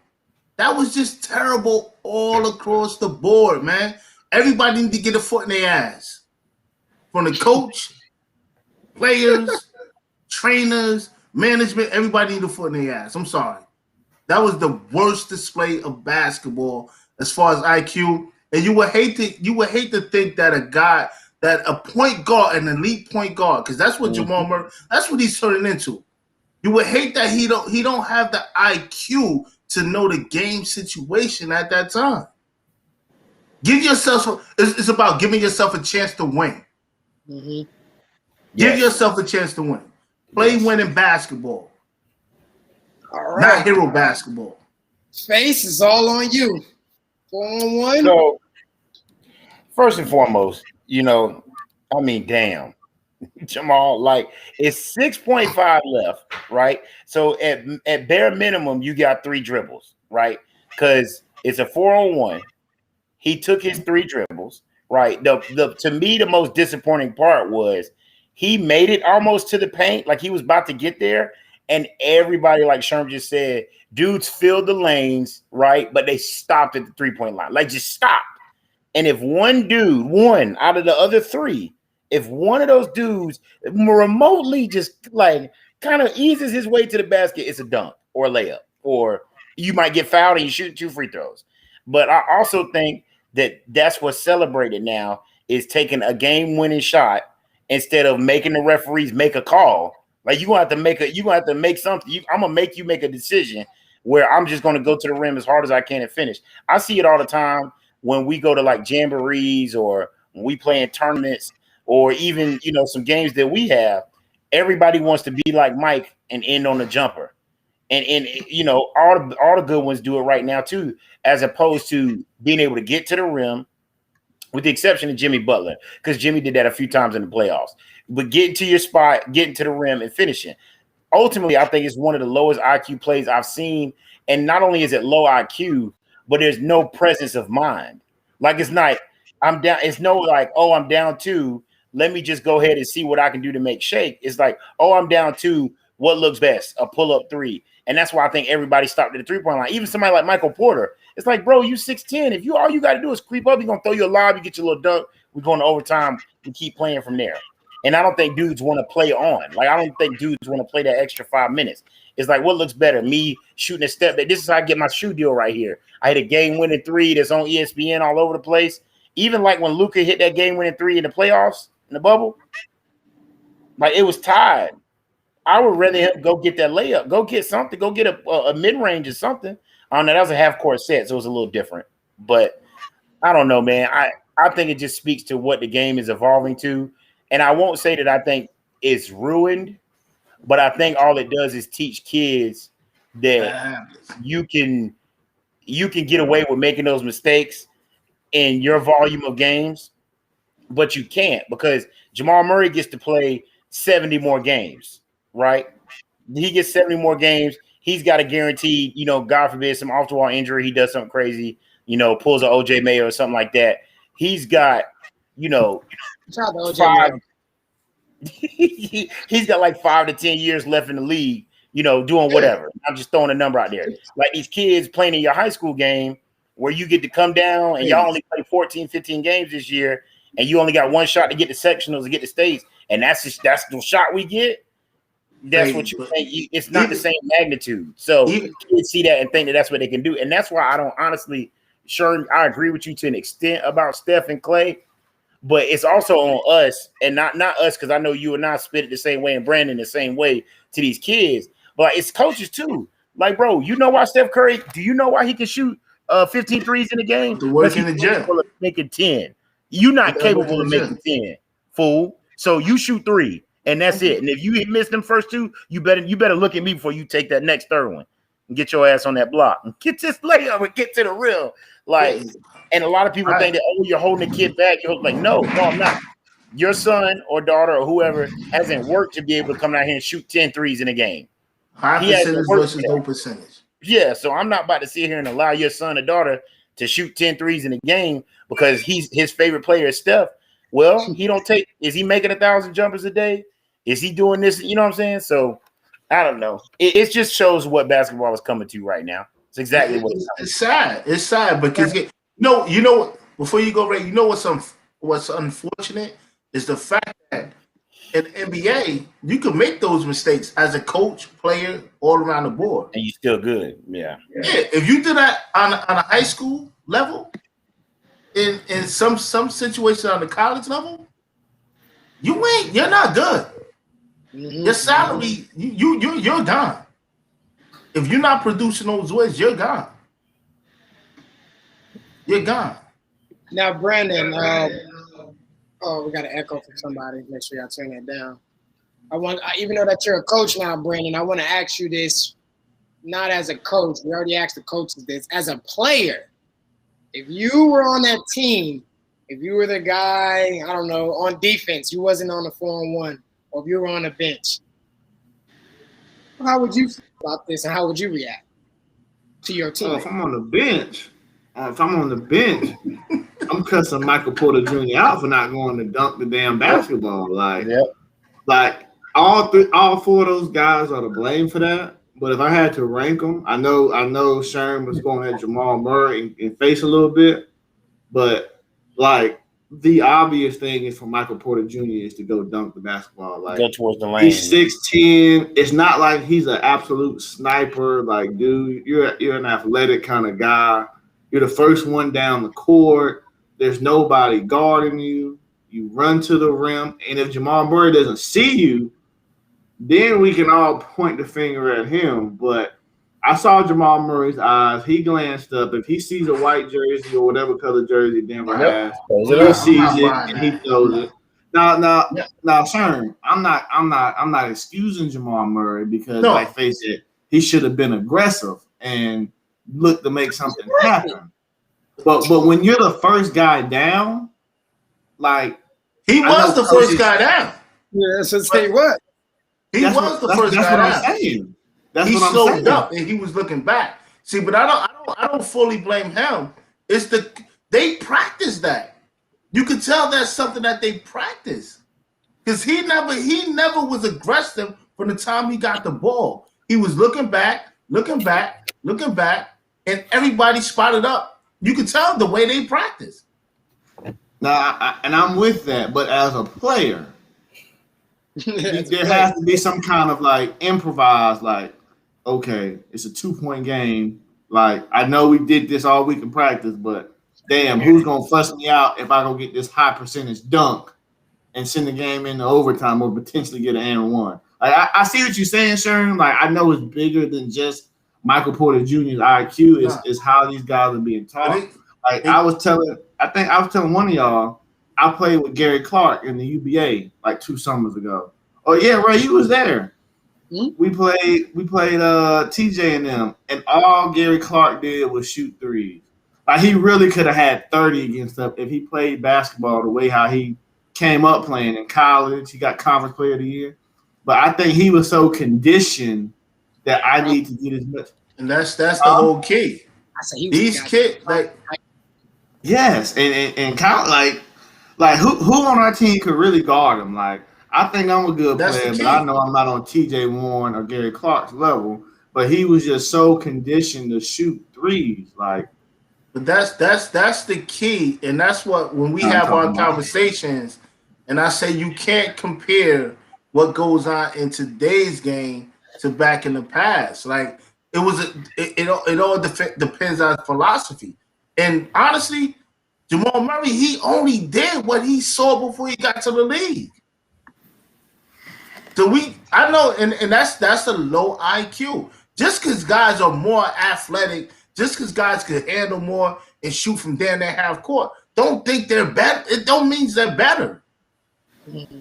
That was just terrible all across the board, man. Everybody need to get a foot in their ass. From the coach, players, trainers, management, everybody need a foot in their ass. I'm sorry. That was the worst display of basketball as far as IQ. And you would hate to think that a point guard, an elite point guard, because that's what Jamal Murray, that's what he's turning into. You would hate that he don't have the IQ to know the game situation at that time. It's about giving yourself a chance to win. Mm-hmm. Give yourself a chance to win. Play winning basketball. All right. Not hero basketball. Faise is all on you. 4-on-1. So, first and foremost, damn. Jamal, like it's 6.5 left, right? So at bare minimum, you got 3 dribbles, right? because it's a 4-on-1. He took his 3 dribbles, right? The to me, the most disappointing part was he made it almost to the paint, like he was about to get there, and everybody, like Sherm just said, dudes filled the lanes, right? But they stopped at the 3-point line, like just stopped. And if one out of the other 3, if one of those dudes remotely just like kind of eases his way to the basket, it's a dunk or a layup, or you might get fouled and you shoot 2 free throws. But I also think that's what's celebrated now is taking a game-winning shot instead of making the referees make a call. Like you gonna have to make something. I'm gonna make you make a decision where I'm just gonna go to the rim as hard as I can and finish. I see it all the time when we go to like jamborees or when we play in tournaments or even some games that we have. Everybody wants to be like Mike and end on the jumper. And all the good ones do it right now too, as opposed to being able to get to the rim, with the exception of Jimmy Butler, because Jimmy did that a few times in the playoffs. But getting to your spot, getting to the rim, and finishing. Ultimately, I think it's one of the lowest IQ plays I've seen. And not only is it low IQ, but there's no presence of mind. Like it's not, I'm down. It's no like, oh, I'm down 2. Let me just go ahead and see what I can do to make shake. It's like, oh, I'm down 2. What looks best? A pull-up 3. And that's why I think everybody stopped at the 3-point line. Even somebody like Michael Porter. It's like, bro, you 6'10". If all you got to do is creep up, he's going to throw you a lob, you get your little dunk, we're going to overtime and keep playing from there. And I don't think dudes want to play on. Like, I don't think dudes want to play that extra 5 minutes. It's like, what looks better? Me shooting a step back. This is how I get my shoe deal right here. I hit a game-winning 3 that's on ESPN all over the place. Even like when Luka hit that game-winning 3 in the playoffs, in the bubble, like it was tied. I would rather him go get that layup, go get something, go get a mid-range or something. I don't know. That was a half-court set, so it was a little different. But I don't know, man. I think it just speaks to what the game is evolving to. And I won't say that I think it's ruined, but I think all it does is teach kids that you can get away with making those mistakes in your volume of games, but you can't, because Jamal Murray gets to play 70 more games, right? He gets 70 more games. He's got a guaranteed, God forbid, some off-the-wall injury. He does something crazy, pulls an OJ Mayo or something like that. He's got, he's got like 5 to 10 years left in the league, doing whatever. I'm just throwing a number out there. Like these kids playing in your high school game where you get to come down and y'all only play 14, 15 games this year, and you only got one shot to get the sectionals to get the states, and that's the shot we get. That's what you think. It's not the same magnitude. So kids see that and think that that's what they can do. And that's why I don't honestly, sure, I agree with you to an extent about Steph and Clay, but it's also on us, and not us, because I know you and I spit it the same way and Brandon the same way to these kids, but it's coaches too. Like, bro, you know why Steph Curry, do you know why he can shoot 15 threes in a game? To work in the gym. Making 10. You're not capable of making 10, fool. So you shoot 3. And that's it. And if you miss them first 2, you better look at me before you take that next third one and get your ass on that block and get this layup and get to the rim. Like, and a lot of people think that, oh, you're holding the kid back. You're like, no, I'm not. Your son or daughter or whoever hasn't worked to be able to come out here and shoot 10 threes in a game. High percentage versus low percentage. Yeah, so I'm not about to sit here and allow your son or daughter to shoot 10 threes in a game because his favorite player is Steph. Well, is he making 1,000 jumpers a day? Is he doing this? You know what I'm saying? So I don't know. It just shows what basketball is coming to right now. It's exactly what it's sad. It's sad because before you go, Ray, what's unfortunate is the fact that in NBA you can make those mistakes as a coach, player, all around the board, and you still good. Yeah. If you do that on a high school level, in some situation on the college level, you're not good. Mm-hmm. Your salary, you're gone. If you're not producing those wins, you're gone. You're gone. Now, Brandon, we got an echo from somebody. Make sure y'all turn that down. Even though that you're a coach now, Brandon, I want to ask you this, not as a coach. We already asked the coaches this. As a player, if you were on that team, if you were the guy, I don't know, on defense, you wasn't on the 4-on-1, or if you were on the bench, how would you feel about this and how would you react? to your team? If I'm on the bench, I'm cussing Michael Porter Jr. out for not going to dunk the damn basketball. Like all four of those guys are to blame for that. But if I had to rank them, I know Sherm was going at Jamal Murray and Face a little bit, but like the obvious thing is for Michael Porter Jr. is to go dunk the basketball. Like go towards the lane. He's 6'10". It's not like he's an absolute sniper. Like, dude, you're an athletic kind of guy. You're the first one down the court. There's nobody guarding you. You run to the rim, and if Jamal Murray doesn't see you, then we can all point the finger at him. But I saw Jamal Murray's eyes. He glanced up. If he sees a white jersey or whatever color jersey Denver has, he sees it and he throws it. Now, Sherm, I'm not excusing Jamal Murray because, like Faye said, he should have been aggressive and looked to make something happen. But when you're the first guy down, like he was the first guy down. Yeah, so say what? He was the first guy down. Saying. He slowed up and he was looking back. See, but I don't fully blame him. It's they practice that. You could tell that's something that they practice. Because he never was aggressive from the time he got the ball. He was looking back, and everybody spotted up. You could tell the way they practice. Now, and I'm with that, but as a player, there has to be some kind of like improvised, like, okay, it's a 2-point game. Like, I know we did this all week in practice, but damn, who's gonna fuss me out if I go get this high percentage dunk and send the game into overtime or potentially get an and one? Like, I see what you're saying, Sherm. Like, I know it's bigger than just Michael Porter Jr.'s IQ. Is how these guys are being taught. Like, I was telling one of y'all, I played with Gary Clark in the UBA like 2 summers ago. Oh yeah, Ray, you was there. Mm-hmm. We played TJ and them, and all Gary Clark did was shoot threes. Like, he really could have had 30 against us if he played basketball the way how he came up playing in college. He got Conference Player of the Year, but I think he was so conditioned that I need to get as much. And that's the whole key. These kids, like. Yes, and kind of like who on our team could really guard him? Like, I think I'm a good player, but I know I'm not on TJ Warren or Gary Clark's level. But he was just so conditioned to shoot threes, like. But that's the key, and that's what when we have our conversations, and I say you can't compare what goes on in today's game to back in the past. Like, it all depends on philosophy. And honestly, Jamal Murray, he only did what he saw before he got to the league. So I know, and that's a low IQ. Just because guys are more athletic, just because guys can handle more and shoot from down their half court, don't think they're better. It don't mean they're better. Mm-hmm.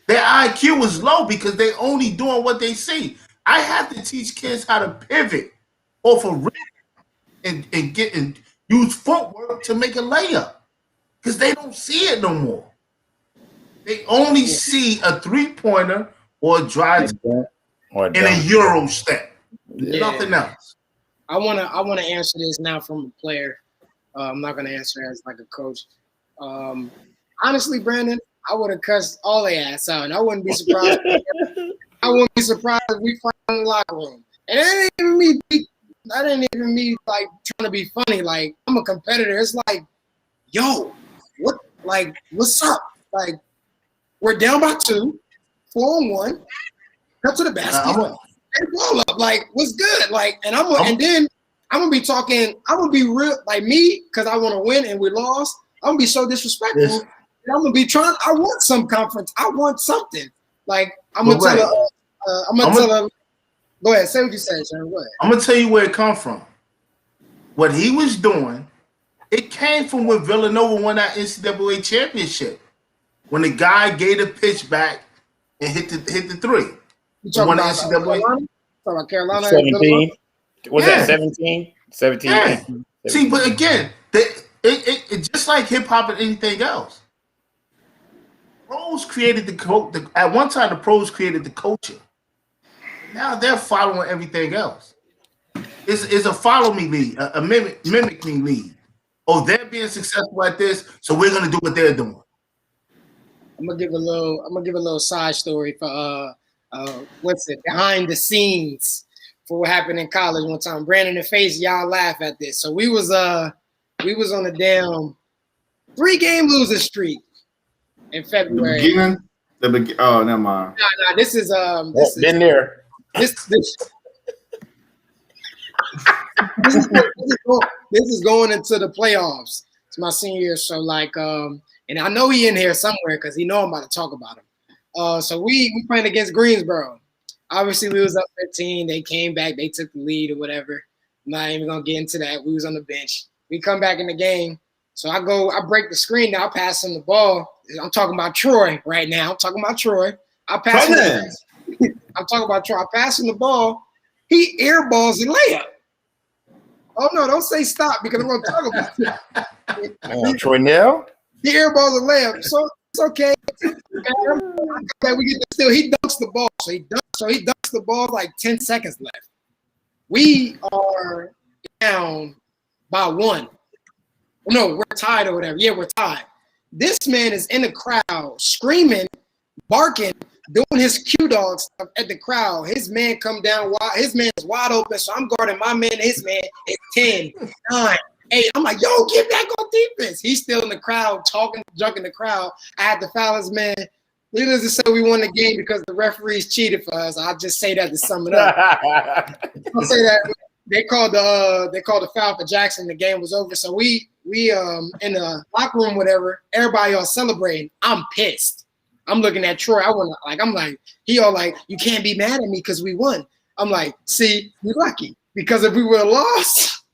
Their IQ is low because they only doing what they see. I have to teach kids how to pivot off of and use footwork to make a layup because they don't see it no more. They only see a 3-pointer or a drive and a Euro step. Nothing else. I wanna answer this now from a player. I'm not gonna answer as like a coach. Honestly, Brandon, I would have cussed all their ass out, and I wouldn't be surprised. I wouldn't be surprised if we fight in the locker room. And it ain't even me like trying to be funny. Like, I'm a competitor. It's like, yo, what's up? Like, we're down by 2, 4-on-1. Come to the basket. And roll up. Like, what's good? Like, and then I'm gonna be talking. I'm gonna be real, like me, because I want to win and we lost. I'm gonna be so disrespectful. Yes. And I'm gonna be trying. I want some conference. I want something. Like, I'm gonna tell her. Go ahead. Say what you said, Sherm. Go ahead. I'm gonna tell you where it come from. What he was doing, it came from when Villanova won that NCAA championship. When the guy gave the pitch back and hit the 3. You talking about NCAA? Talking about Carolina? 17. Was that 17? 17. Yeah. See, but again, it just like hip hop and anything else. Pros created at one time the pros created the culture. Now they're following everything else. It's a follow me lead, a mimic me lead. Oh, they're being successful at this, so we're gonna do what they're doing. I'm gonna give a little side story for what's it, behind the scenes for what happened in college one time. Brandon and Faise, y'all laugh at this. So we was on a damn 3-game losing streak in February. Oh, never mind. Nah, this is been there. This is going into the playoffs. It's my senior year, so and I know he in here somewhere because he know I'm about to talk about him. So we playing against Greensboro. Obviously, we was up 15. They came back. They took the lead or whatever. I'm not even gonna get into that. We was on the bench. We come back in the game. So I break the screen. Now I pass him the ball. I'm talking about Troy right now. I'm talking about Troy. I pass him. I'm talking about Troy. I pass him the ball. He airballs the layup. Oh no! Don't say stop because I'm going to talk about it. Troy Nell. He airballs the layup, so it's okay. We get still. He dunks the ball, so he dunks the ball like 10 seconds left. We are down by 1. No, we're tied or whatever. Yeah, we're tied. This man is in the crowd screaming, barking, doing his Q dog stuff at the crowd. His man come down wide. His man is wide open, so I'm guarding my man. His man is 10, 9, 8. I'm like, yo, get back on defense. He's still in the crowd, talking, junk in the crowd. I had to foul his man. He doesn't say we won the game because the referees cheated for us. I'll just say that to sum it up. I'll say that they called the foul for Jackson. The game was over. So we in the locker room, whatever. Everybody all celebrating. I'm pissed. I'm looking at Troy. He all like, you can't be mad at me because we won. I'm like, see, you're lucky because if we would have lost,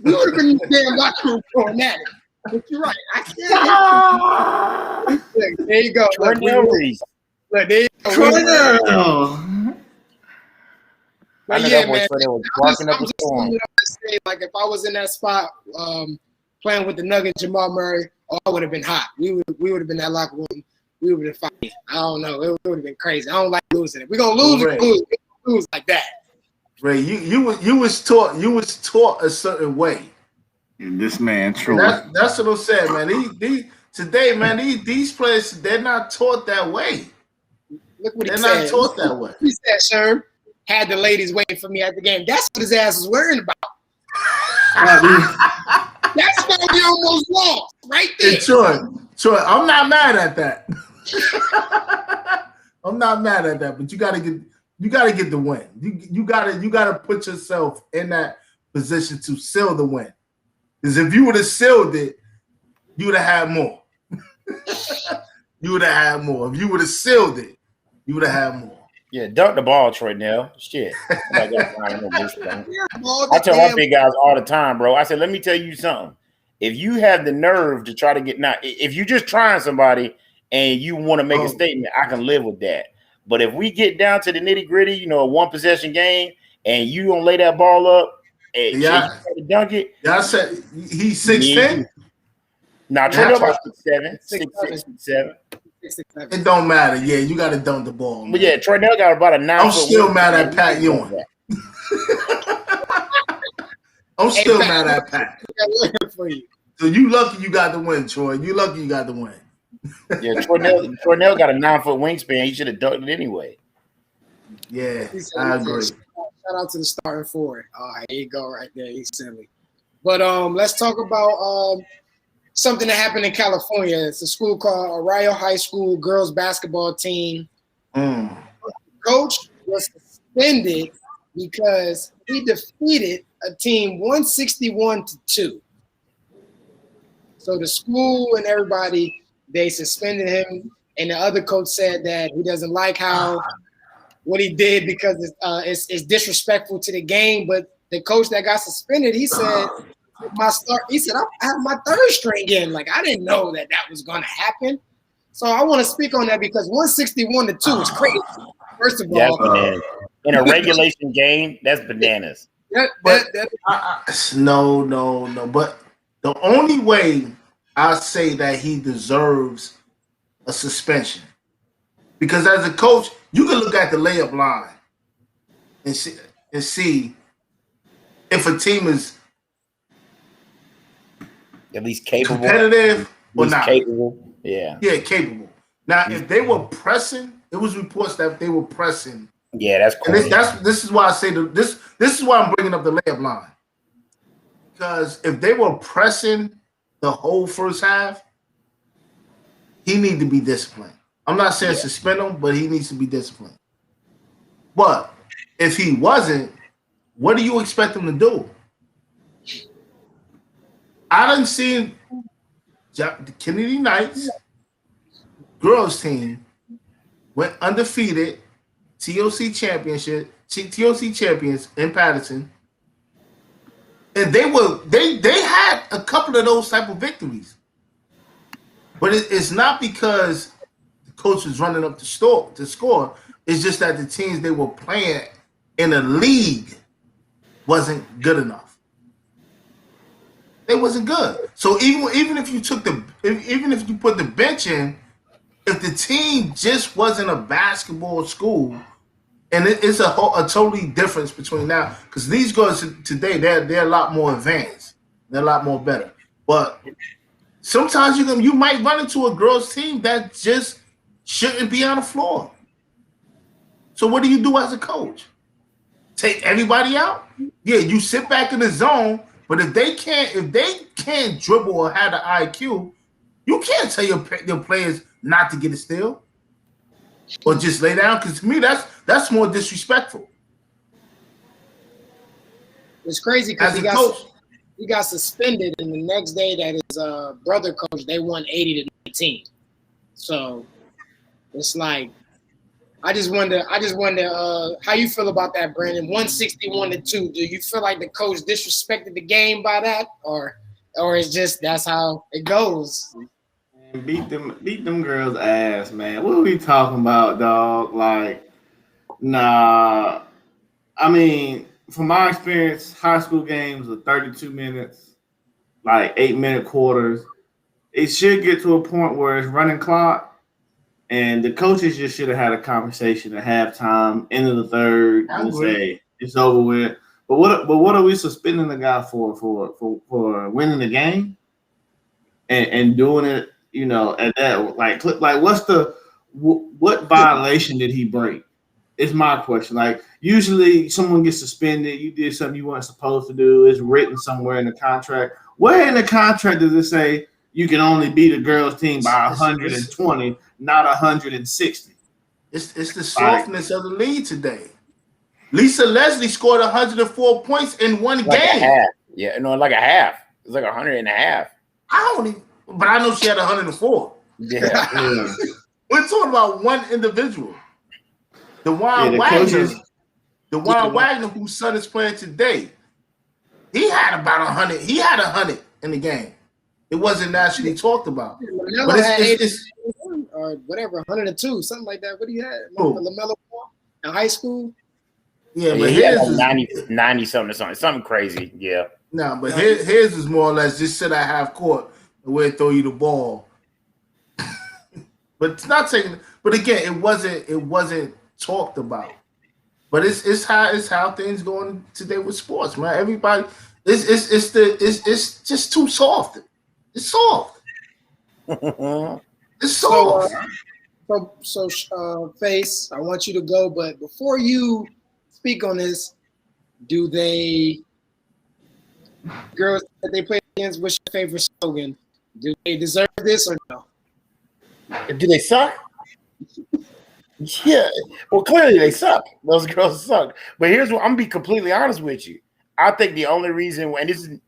we would have been in the damn locker room going at it. But you're right. I can't. Look, there you go. Look, there you go. But yeah, man. Like if I was in that spot playing with the Nuggets, Jamal Murray, I would have been hot. We would have been in that locker room. We would have been fighting. I don't know. It would have been crazy. I don't like losing it. We're gonna lose. Ray, lose like that. Ray, you was taught a certain way. And this man, true. That's what I'm saying, man. Today, man, these players, they're not taught that way. Look what they're not taught that way. He said, Sherm, had the ladies waiting for me at the game. That's what his ass was worrying about. That's why we almost lost, right there. And Troy, I'm not mad at that. I'm not mad at that, but you gotta get the win. You gotta put yourself in that position to seal the win. Because if you would have sealed it, you would have had more. You would have had more. If you would have sealed it, you would have had more. Yeah, dunk the ball, Troy Nell. Shit. I tell my big guys all the time, bro. I said, let me tell you something. If you have the nerve to try to get if you're just trying somebody and you want to make a statement, I can live with that. But if we get down to the nitty gritty, a 1-possession game, and you don't lay that ball up, and you try to dunk it. Y'all said he's 6'10". Now Troy Nell about 6'7", 6'7". It don't matter. Yeah, you got to dunk the ball. Man. But yeah, Troy Nell got about a 9. I'm still mad at Pat Ewing. I'm still mad at Pat. So you lucky you got the win, Troy. You lucky you got the win. Yeah, Troy Nell got a 9-foot wingspan. He should have dunked it anyway. Yeah, I agree. Shout out to the starting forward. Here you go, right there. He's silly. But let's talk about something that happened in California. It's a school called Arroyo High School girls basketball team. The coach was suspended because he defeated a team 161-2. So the school and everybody, they suspended him, and the other coach said that he doesn't like what he did because it's disrespectful to the game. But the coach that got suspended, he said, I have my third string in. Like, I didn't know that was going to happen. So I want to speak on that because 161-2 is crazy. First of all, in a regulation game, that's bananas. No. But the only way I say that he deserves a suspension, because as a coach, you can look at the layup line and see if a team is at least capable, competitive or not. Capable. Yeah, capable. Now, if they were pressing, it was reports that they were pressing. Yeah, that's cool. And this is why I say this is why I'm bringing up the layup line. Because if they were pressing the whole first half, he needs to be disciplined. I'm not saying suspend him, but he needs to be disciplined. But if he wasn't, what do you expect him to do? I done seen the Kennedy Knights girls team went undefeated, TOC champions in Patterson, and they had a couple of those type of victories. But it's not because the coach was running up to score. It's just that the teams they were playing in a league wasn't good enough. They wasn't good. So even if you put the bench in, if the team just wasn't a basketball school, and it's a totally difference between now, because these girls today they're a lot more advanced, they're a lot more better. But sometimes you might run into a girls team that just shouldn't be on the floor. So what do you do as a coach? Take everybody out? Yeah, you sit back in the zone. But if they can't dribble or have the IQ, you can't tell your players not to get a steal or just lay down. Because to me, that's more disrespectful. It's crazy because he got suspended, and the next day that his brother coach, they won 80-19. So it's like, I just wonder how you feel about that, Brandon. 161-2. Do you feel like the coach disrespected the game by that, or it's just that's how it goes? Man, beat them girls' ass, man. What are we talking about, dog? Like, nah. I mean, from my experience, high school games are 32 minutes, like 8-minute quarters. It should get to a point where it's running clock. And the coaches just should have had a conversation at halftime, end of the third, and say it's over with. But what are we suspending the guy for winning the game and doing it? You know, at that like what violation did he break? Is my question. Like usually someone gets suspended, you did something you weren't supposed to do. It's written somewhere in the contract. Where in the contract does it say you can only beat a girls' team by 120? Not 160. It's the softness of the league today. Lisa Leslie scored 104 points in one game. A half. Yeah, no, like a half. It's like 100 and a half. But I know she had 104. Yeah. We're talking about one individual. DeJuan Wagner, whose son is playing today, he had about 100. He had 100 in the game. It wasn't nationally talked about. But it's or whatever, 102, something like that. What do you have? LaMelo in high school? Yeah, but his is 90 something crazy. Yeah. No, but his is more or less just sit at half court and where throw you the ball. But it's not taking. But again, it wasn't talked about. But it's how things going today with sports, man. Everybody, it's just too soft. It's soft. It's soft. So, Faise, I want you to go, but before you speak on this, do girls that they play against, what's your favorite slogan? Do they deserve this or no? Do they suck? Yeah. Well, clearly they suck. Those girls suck. But here's what I'm gonna be completely honest with you. I think the only reason, and this is,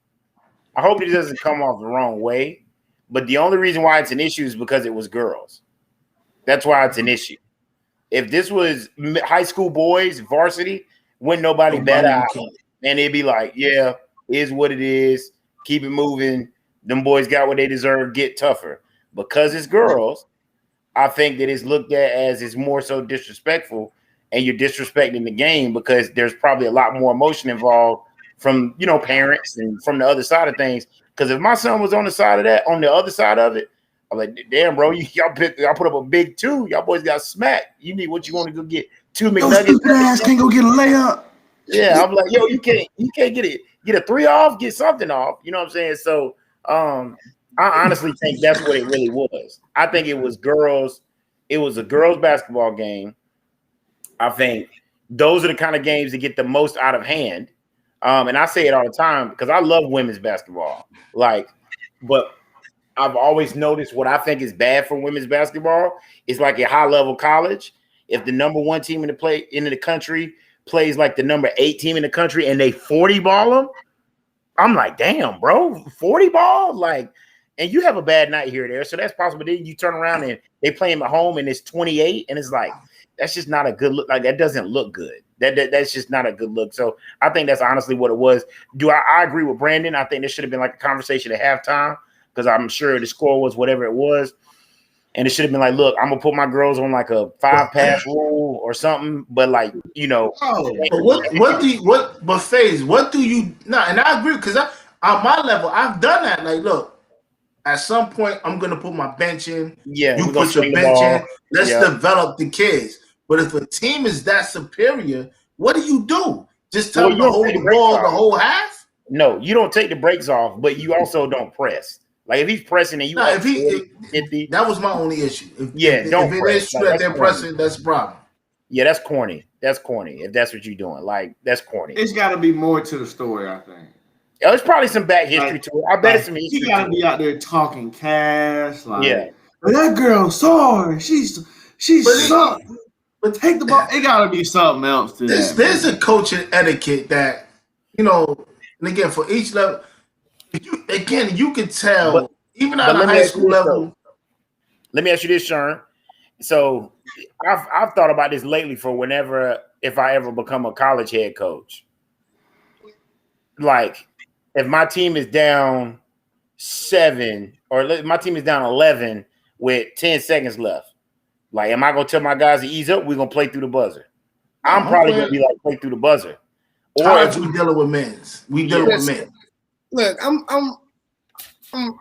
I hope it doesn't come off the wrong way, but the only reason why it's an issue is because it was girls. That's why it's an issue. If this was high school boys, varsity, wouldn't nobody bet out, and it'd be like, yeah, is what it is. Keep it moving. Them boys got what they deserve. Get tougher. Because it's girls, I think that it's looked at as it's more so disrespectful, and you're disrespecting the game because there's probably a lot more emotion involved from parents and from the other side of things. Because if my son was on the other side of it, I'm like, damn, bro, y'all put up a big 2. Y'all boys got smacked. You need what you want to go get 2 McNuggets. Stupid ass can't go get a layup. Yeah, I'm like, yo, you can't get a 3 off, get something off. You know what I'm saying? So I honestly think that's what it really was. I think it was a girls basketball game. I think those are the kind of games that get the most out of hand. And I say it all the time because I love women's basketball. But I've always noticed what I think is bad for women's basketball is like a high level college. If the number 1 team in the country plays like the number 8 team in the country and they 40 ball them, I'm like, damn, bro, 40 ball, and you have a bad night here or there, so that's possible. Then you turn around and they play them at home and it's 28, and it's like that's just not a good look. Like that doesn't look good. That's just not a good look. So I think that's honestly what it was. I agree with Brandon? I think there should have been like a conversation at halftime because I'm sure the score was whatever it was. And it should have been like, look, I'm gonna put my girls on like a 5-pass rule or something. But like, you know, but Faise, what do you not? And I agree because on my level, I've done that. Like, look, at some point, I'm gonna put my bench in. Yeah, you put your bench in. Let's develop the kids. But if a team is that superior, what do? Just tell them to hold the ball the whole half? No, you don't take the breaks off, but you also don't press. Like if he's pressing and you, that was my only issue. Don't if it press. is true that they're pressing, that's a problem. Yeah, that's corny. That's corny. If that's what you're doing, like that's corny. It's got to be more to the story, I think. Yeah, there's probably some back history to it. I bet it's some history. You got to be out there talking cash, like but that girl sorry, she's sucked. But take the ball. It got to be something else to that. There's a coaching etiquette that and again for each level. You can tell, even at a high school level. Let me ask you this, Sherm. So I've thought about this lately for if I ever become a college head coach. Like, if my team is down 7 or my team is down 11 with 10 seconds left, like, am I going to tell my guys to ease up? We're going to play through the buzzer. I'm probably going to be like, play through the buzzer. Or if we dealing with men's. We dealing with men. Look,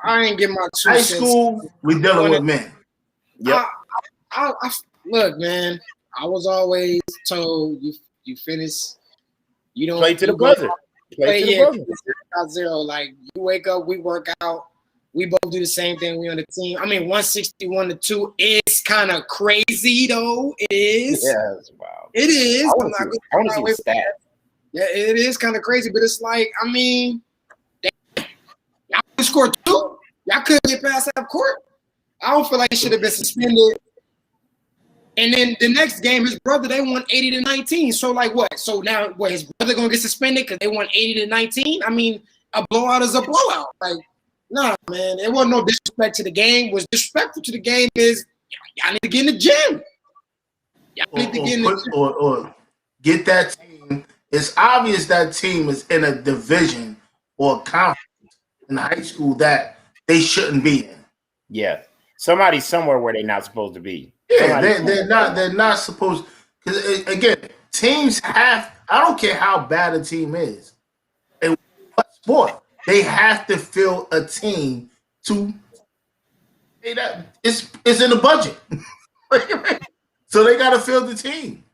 I ain't getting my 2 high cents. school. We dealing with men. Yep. Look, man. I was always told you finish. You don't play to the buzzer. Play to the buzzer. 0. Like you wake up, we work out. We both do the same thing. We on the team. I mean, 161-2 is kind of crazy, though. It is. Yeah, that's wild. It is. I want to see the stat. Yeah, it is kind of crazy, but it's like, I mean, y'all scored 2. Y'all couldn't get past half court. I don't feel like he should have been suspended. And then the next game, his brother, they won 80-19. So like what? So now what? His brother gonna get suspended because they won 80-19? I mean, a blowout is a blowout. Like, nah, man. It wasn't no disrespect to the game. What's disrespectful to the game is y'all need to get in the gym. Y'all need to get in the gym. Or get that team. It's obvious that team is in a division or a conference in high school that they shouldn't be in. Yeah. Somebody's somewhere where they're not supposed to be. Yeah, they're not supposed, because again, teams have, I don't care how bad a team is. In what sport? They have to fill a team to that it's in the budget. So they gotta fill the team.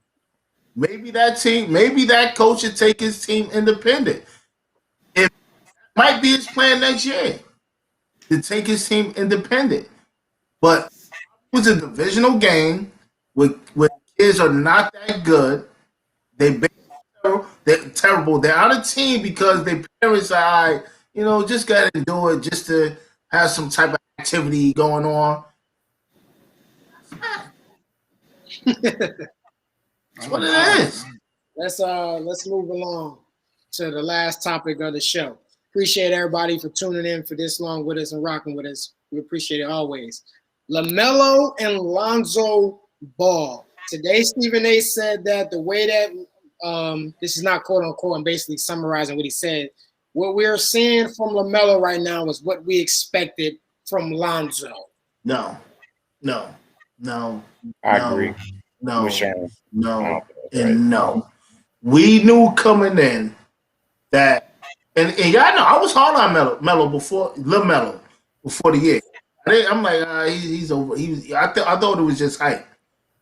Maybe that coach should take his team independent. It might be his plan next year to take his team independent. But it was a divisional game where kids are not that good. They're terrible. They're on a team because their parents are, just got to do it just to have some type of activity going on. That's what it is. Let's move along to the last topic of the show. Appreciate everybody for tuning in for this long with us and rocking with us. We appreciate it always. LaMelo and Lonzo Ball. Today, Stephen A. said that the way that this is not quote unquote, I'm basically summarizing what he said. What we're seeing from LaMelo right now is what we expected from Lonzo. No. I agree. No. And no. We knew coming in that, and y'all know I was hard on LaMelo before the year. I'm like, he's over. I thought it was just hype.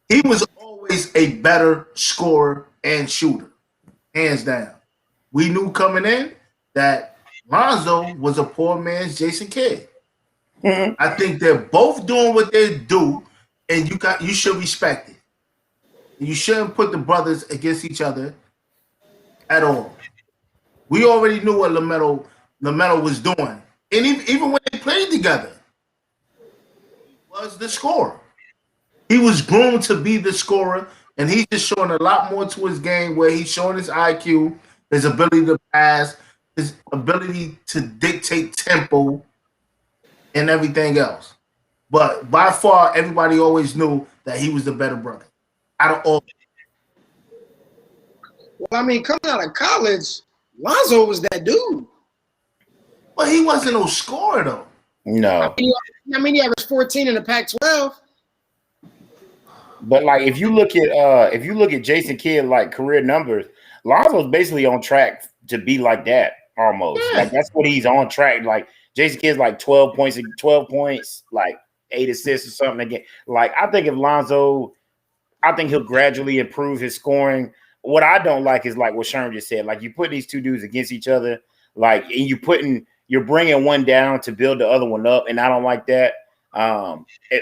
He was always a better scorer and shooter. hands down. We knew coming in that Lonzo was a poor man's Jason Kidd. Mhm. I think they're both doing what they do, and you should respect it. You shouldn't put the brothers against each other at all. We already knew what LaMelo was doing, and even when they played together, he was the scorer. He was groomed to be the scorer, and he's just showing a lot more to his game where he's showing his IQ, his ability to pass, his ability to dictate tempo, and everything else. But by far, everybody always knew that he was the better brother. Out of all, Well, I mean, coming out of college, Lonzo was that dude. but he wasn't no scorer though. No. I mean, he averaged 14 in the Pac-12. But like if you look at Jason Kidd like career numbers, Lonzo's basically on track to be like that almost. Yeah. Like that's what he's on track. Like Jason Kidd's like 12 points, like 8 assists or something again. Like I think he'll gradually improve his scoring. What I don't like is like what Sherm just said. Like you put these two dudes against each other, like and you're bringing one down to build the other one up, and I don't like that.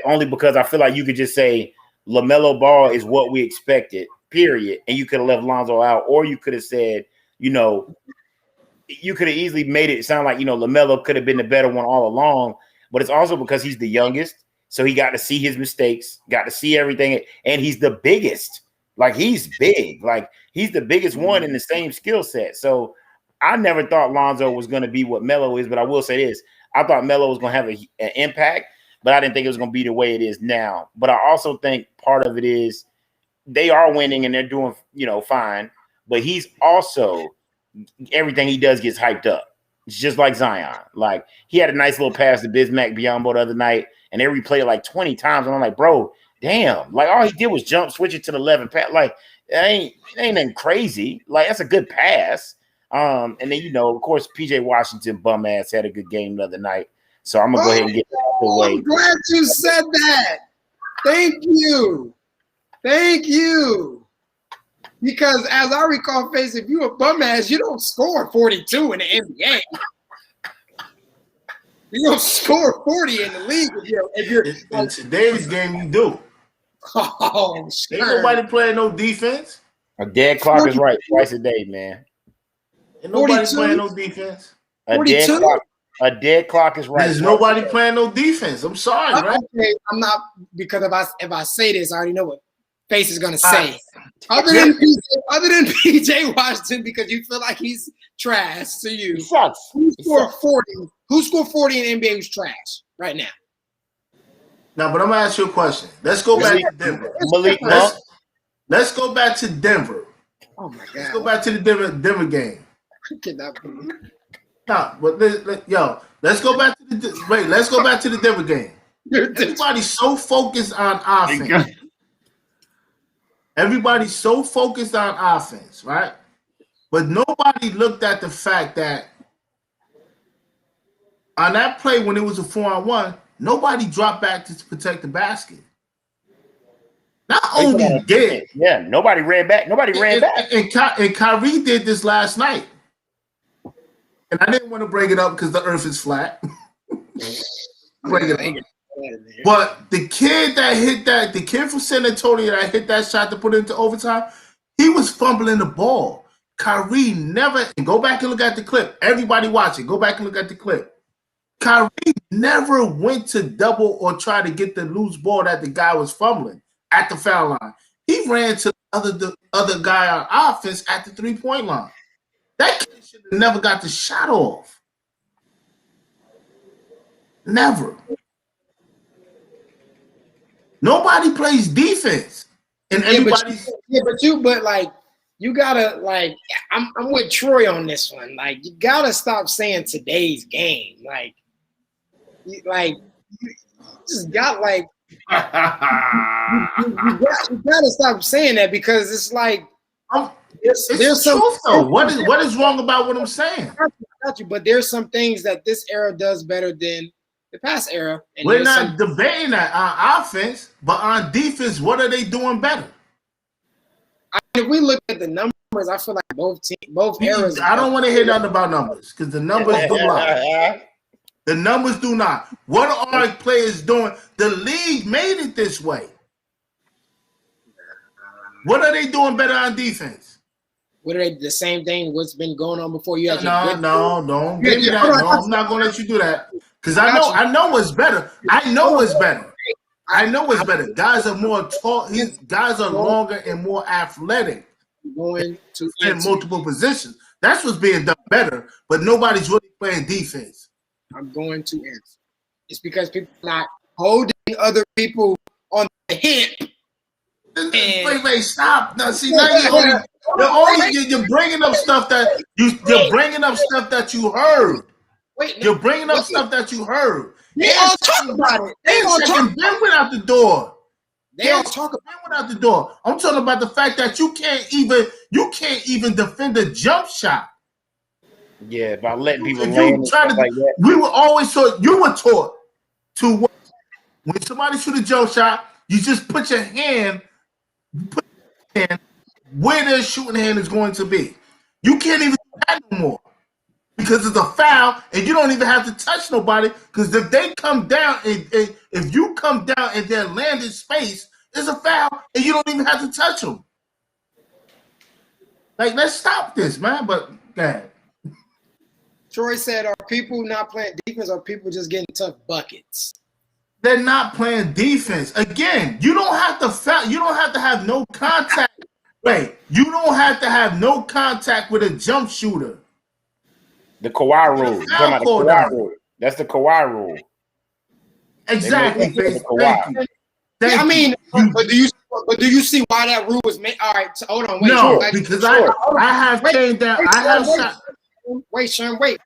Only because I feel like you could just say LaMelo Ball is what we expected, period. And you could have left Lonzo out, or you could have said, you could have easily made it sound like, LaMelo could have been the better one all along. But it's also because he's the youngest. So he got to see his mistakes, got to see everything. And he's the biggest. Like he's big. Like he's the biggest one in the same skill set. So I never thought Lonzo was going to be what Melo is. But I will say this. I thought Melo was going to have an impact. But I didn't think it was going to be the way it is now. But I also think part of it is they are winning and they're doing, fine. But he's also, everything he does gets hyped up. It's just like Zion. Like he had a nice little pass to Bismack Biyombo the other night, and they replayed it like 20 times. And I'm like, bro, damn. Like all he did was jump, switch it to the 11 pass. Like it ain't nothing crazy. Like that's a good pass. And then, of course, PJ Washington bum ass had a good game the other night. So I'm gonna go ahead and get that out the way. I'm glad you said that. Thank you. Because as I recall, Faise, if you a bum ass, you don't score 42 in the NBA. You don't score 40 in the league if you're in today's game. You do. Oh, Ain't nobody playing no defense. A dead clock is right twice a day, man. Ain't nobody 42? playing no defense. A dead clock is right. There's nobody playing no defense. I'm sorry, right? Okay, I'm not, because if I say this, I already know what Faise is gonna say. Other than PJ Washington, because you feel like he's trash to you. He sucks. Who scored 40? Who scored 40 in the NBA who's trash right now? Now, but I'm gonna ask you a question. Let's go back to Denver. Let's go back to Denver. Oh my God. Let's go back to the Denver game. I cannot believe it. No, but let's go back to the Denver game. Everybody's so focused on offense. Everybody's so focused on offense, right? But nobody looked at the fact that on that play when it was a 4-on-1, nobody dropped back to protect the basket. Not only did nobody ran back. And Kyrie did this last night. And I didn't want to bring it up because the earth is flat. Bring it up. But the kid from San Antonio that hit that shot to put it into overtime, he was fumbling the ball. Kyrie never, and go back and look at the clip. Everybody watching, go back and look at the clip. Kyrie never went to double or try to get the loose ball that the guy was fumbling at the foul line. He ran to the other guy on offense at the 3-point line. That kid should have never got the shot off. Never. Nobody plays defense. And everybody's you gotta I'm with Troy on this one. Like you gotta stop saying today's game. You just got you gotta stop saying that because it's like there's some truth though. What is wrong about what I'm saying? I got you, but there's some things that this era does better than the past era. And we're not debating that on offense, but on defense, what are they doing better? If we look at the numbers numbers, I feel like both eras. I don't want to hear nothing about numbers because the numbers do lie. The numbers do not. What are our players doing? The league made it this way. What are they doing better on defense? What are they? The same thing. What's been going on before you? No, don't give me that. No, I'm not gonna let you do that because I know what's better. I know what's better. Guys are more tall. Guys are longer and more athletic. Going to in multiple positions. That's what's being done better. But nobody's really playing defense. I'm going to answer. It's because people are not holding other people on the hip. Wait, stop! Now, see, now you're bringing up stuff that you're bringing up stuff that you heard. You're bringing up stuff that you heard. They all talk about it. They all talk. Ben went out the door. They all talk about it. Went out the door. I'm talking about the fact that you can't even defend a jump shot. Yeah, by letting people land like that. We were always taught. You were taught to when somebody shoot a jump shot, you just put your hand where their shooting hand is going to be. You can't even do that no more because it's a foul, and you don't even have to touch nobody because if they come down and if you come down and their landed space, it's a foul, and you don't even have to touch them. Like, let's stop this, man. But go ahead. Troy said, "Are people not playing defense, or people just getting tough buckets?" They're not playing defense. Again, you don't have to foul. You don't have to have no contact. Wait, you don't have to have no contact with a jump shooter. The Kawhi rule. You're talking about the Kawhi rule. That's the Kawhi rule. Exactly. Thank you. I mean, but do you see why that rule was made? All right, so hold on. Wait, no, because I have came down. I have shot. Wait, Sherm, wait.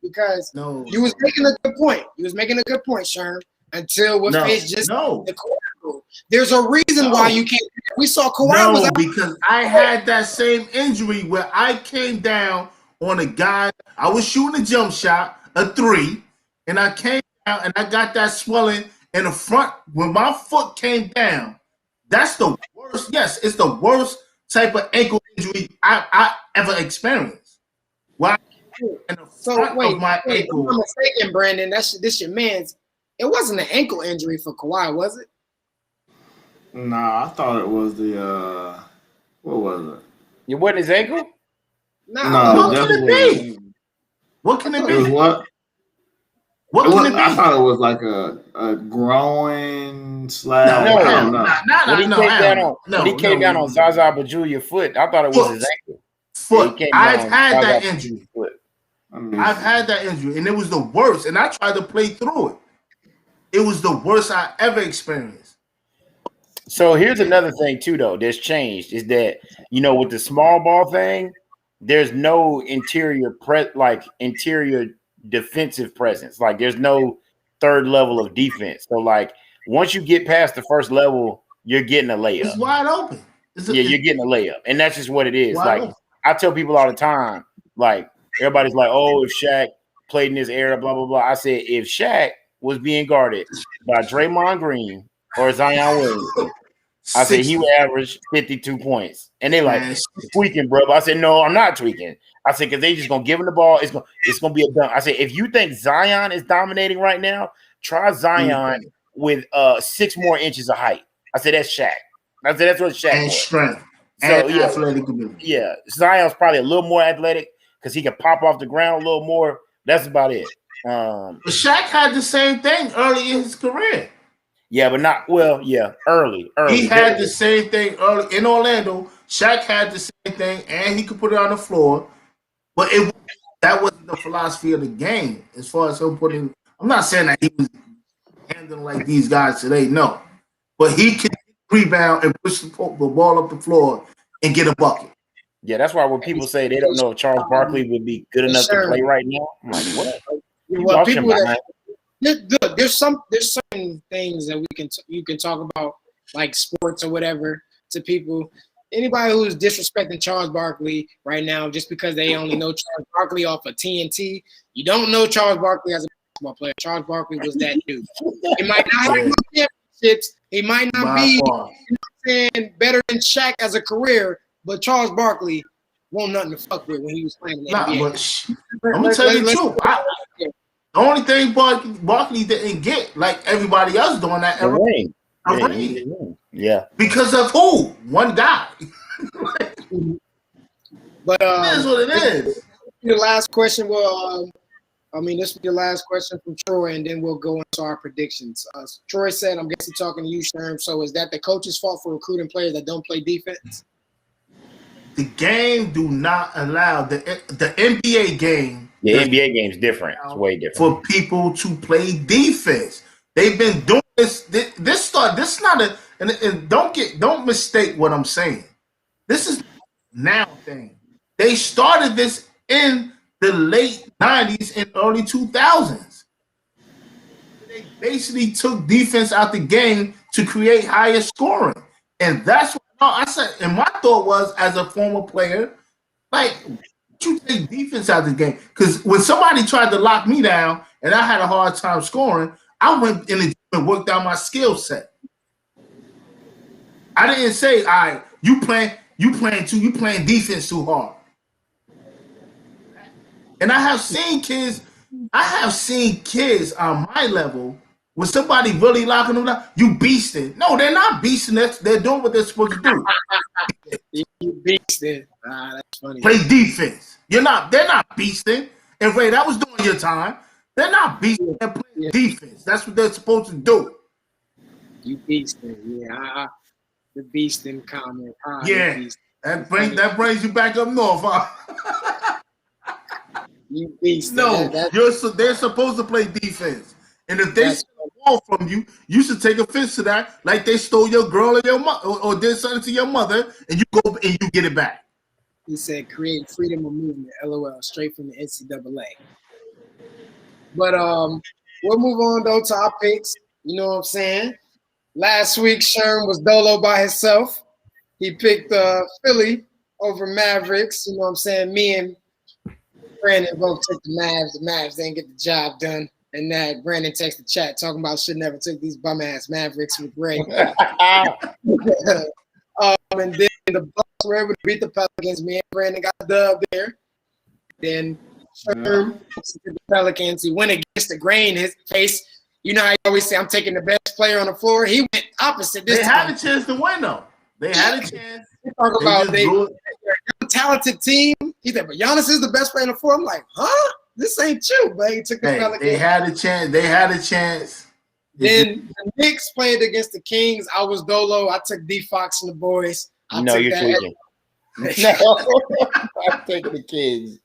Because you was making a good point. You was making a good point, Sherm. Until what Faise just the Kawhi rule. There's a reason why you can't. We saw Kawhi was out. Because I had that same injury where I came down on a guy. I was shooting a jump shot, a 3, and I came down and I got that swelling in the front. When my foot came down, that's the worst. Yes, it's the worst type of ankle injury I ever experienced. Why? In the front of my ankle. If I'm mistaken, Brandon. This your man's. It wasn't an ankle injury for Kawhi, was it? Nah, I thought it was the what was it? It wasn't his ankle? No, what can it be? What can it be? It was what? What can it be? I thought it was like a groin slash. When he came down on Zaza Pachulia's foot, I thought it was his ankle. Foot. I've had that injury. I've had that injury, and it was the worst. And I tried to play through it. It was the worst I ever experienced. So here's another thing too, though. That's changed is that with the small ball thing, there's no interior defensive presence. Like there's no third level of defense. So like once you get past the first level, you're getting a layup. It's wide open. You're getting a layup, and that's just what it is. Like open. I tell people all the time, like everybody's like, "Oh, if Shaq played in this era, blah blah blah." I said, if Shaq was being guarded by Draymond Green or Zion Williamson, I said he would average 52 points. And they like, tweaking, bro. I said, no, I'm not tweaking. I said, because they just going to give him the ball. It's gonna be a dunk. I said, if you think Zion is dominating right now, try Zion with 6 more inches of height. I said, that's Shaq. I said, that's what Shaq and was. Strength. So, and athletic ability. Yeah, Zion's probably a little more athletic because he can pop off the ground a little more. That's about it. But Shaq had the same thing early in his career. Yeah, but not early. He had the same thing early in Orlando. Shaq had the same thing, and he could put it on the floor. But that wasn't the philosophy of the game. As far as him putting, I'm not saying that he was handling like these guys today. No, but he can rebound and push the ball up the floor and get a bucket. Yeah, that's why when people say they don't know if Charles Barkley would be good enough to play right now, I'm like, what? Well, there's certain things that you can talk about, like sports or whatever, to people. Anybody who's disrespecting Charles Barkley right now just because they only know Charles Barkley off of TNT, you don't know Charles Barkley as a basketball player. Charles Barkley was that dude. He might not have no championships. He might not be better than Shaq as a career, but Charles Barkley won't nothing to fuck with when he was playing in the Nah, NBA. but I'm gonna tell you the truth. The only thing Barkley didn't get, like everybody else doing that era, a ring. Yeah. Because of who? One guy. But It is what it is. Your last question will. This will be the last question from Troy, and then we'll go into our predictions. Troy said, I'm guessing talking to you, Sherm. So is that the coach's fault for recruiting players that don't play defense? The game do not allow the NBA game. The NBA game is different. It's way different for people to play defense. They've been doing this. This is not a. And don't mistake what I'm saying. This is now thing. They started this in the late 90s and early 2000s. They basically took defense out the game to create higher scoring. And that's what I said. And my thought was, as a former player, like, you take defense out of the game. Because when somebody tried to lock me down and I had a hard time scoring, I went in the gym and worked out my skill set. I didn't say, all right, you playing defense too hard. And I have seen kids on my level, when somebody really locking them down, you beasting. No, they're not beasting. They're doing what they're supposed to do. You beasting. That's funny. Play defense. They're not beasting. And Ray, that was during your time. They're not beasting. They're playing defense. That's what they're supposed to do. You beasting. Yeah. The beasting comment. Yeah. That brings you back up north, huh? You beasting. No, they're supposed to play defense. And if they steal a ball from you, you should take offense to that, like they stole your girl or your mother, or did something to your mother, and you go and you get it back. He said, "Create freedom of movement." LOL, straight from the NCAA. But we'll move on though to our picks. You know what I'm saying? Last week, Sherm was dolo by himself. He picked Philly over Mavericks. You know what I'm saying? Me and Brandon both took the Mavs. The Mavs didn't get the job done. And that Brandon texted the chat talking about should never took these bum ass Mavericks with Ray. And then the Bucks were able to beat the Pelicans. Me and Brandon got dubbed there. Then Sherm the Pelicans. He went against the grain in his face. You know how you always say I'm taking the best player on the floor. He went opposite this time. They had a chance to win though. They had a chance. Talk about they're a talented team. He said, but Giannis is the best player on the floor. I'm like, huh? This ain't you, but he took the Pelicans. They had a chance. They had a chance. Then the Knicks played against the Kings. I was dolo. I took D Fox and the boys. No, you're tweaking. No, I'm taking the Kings.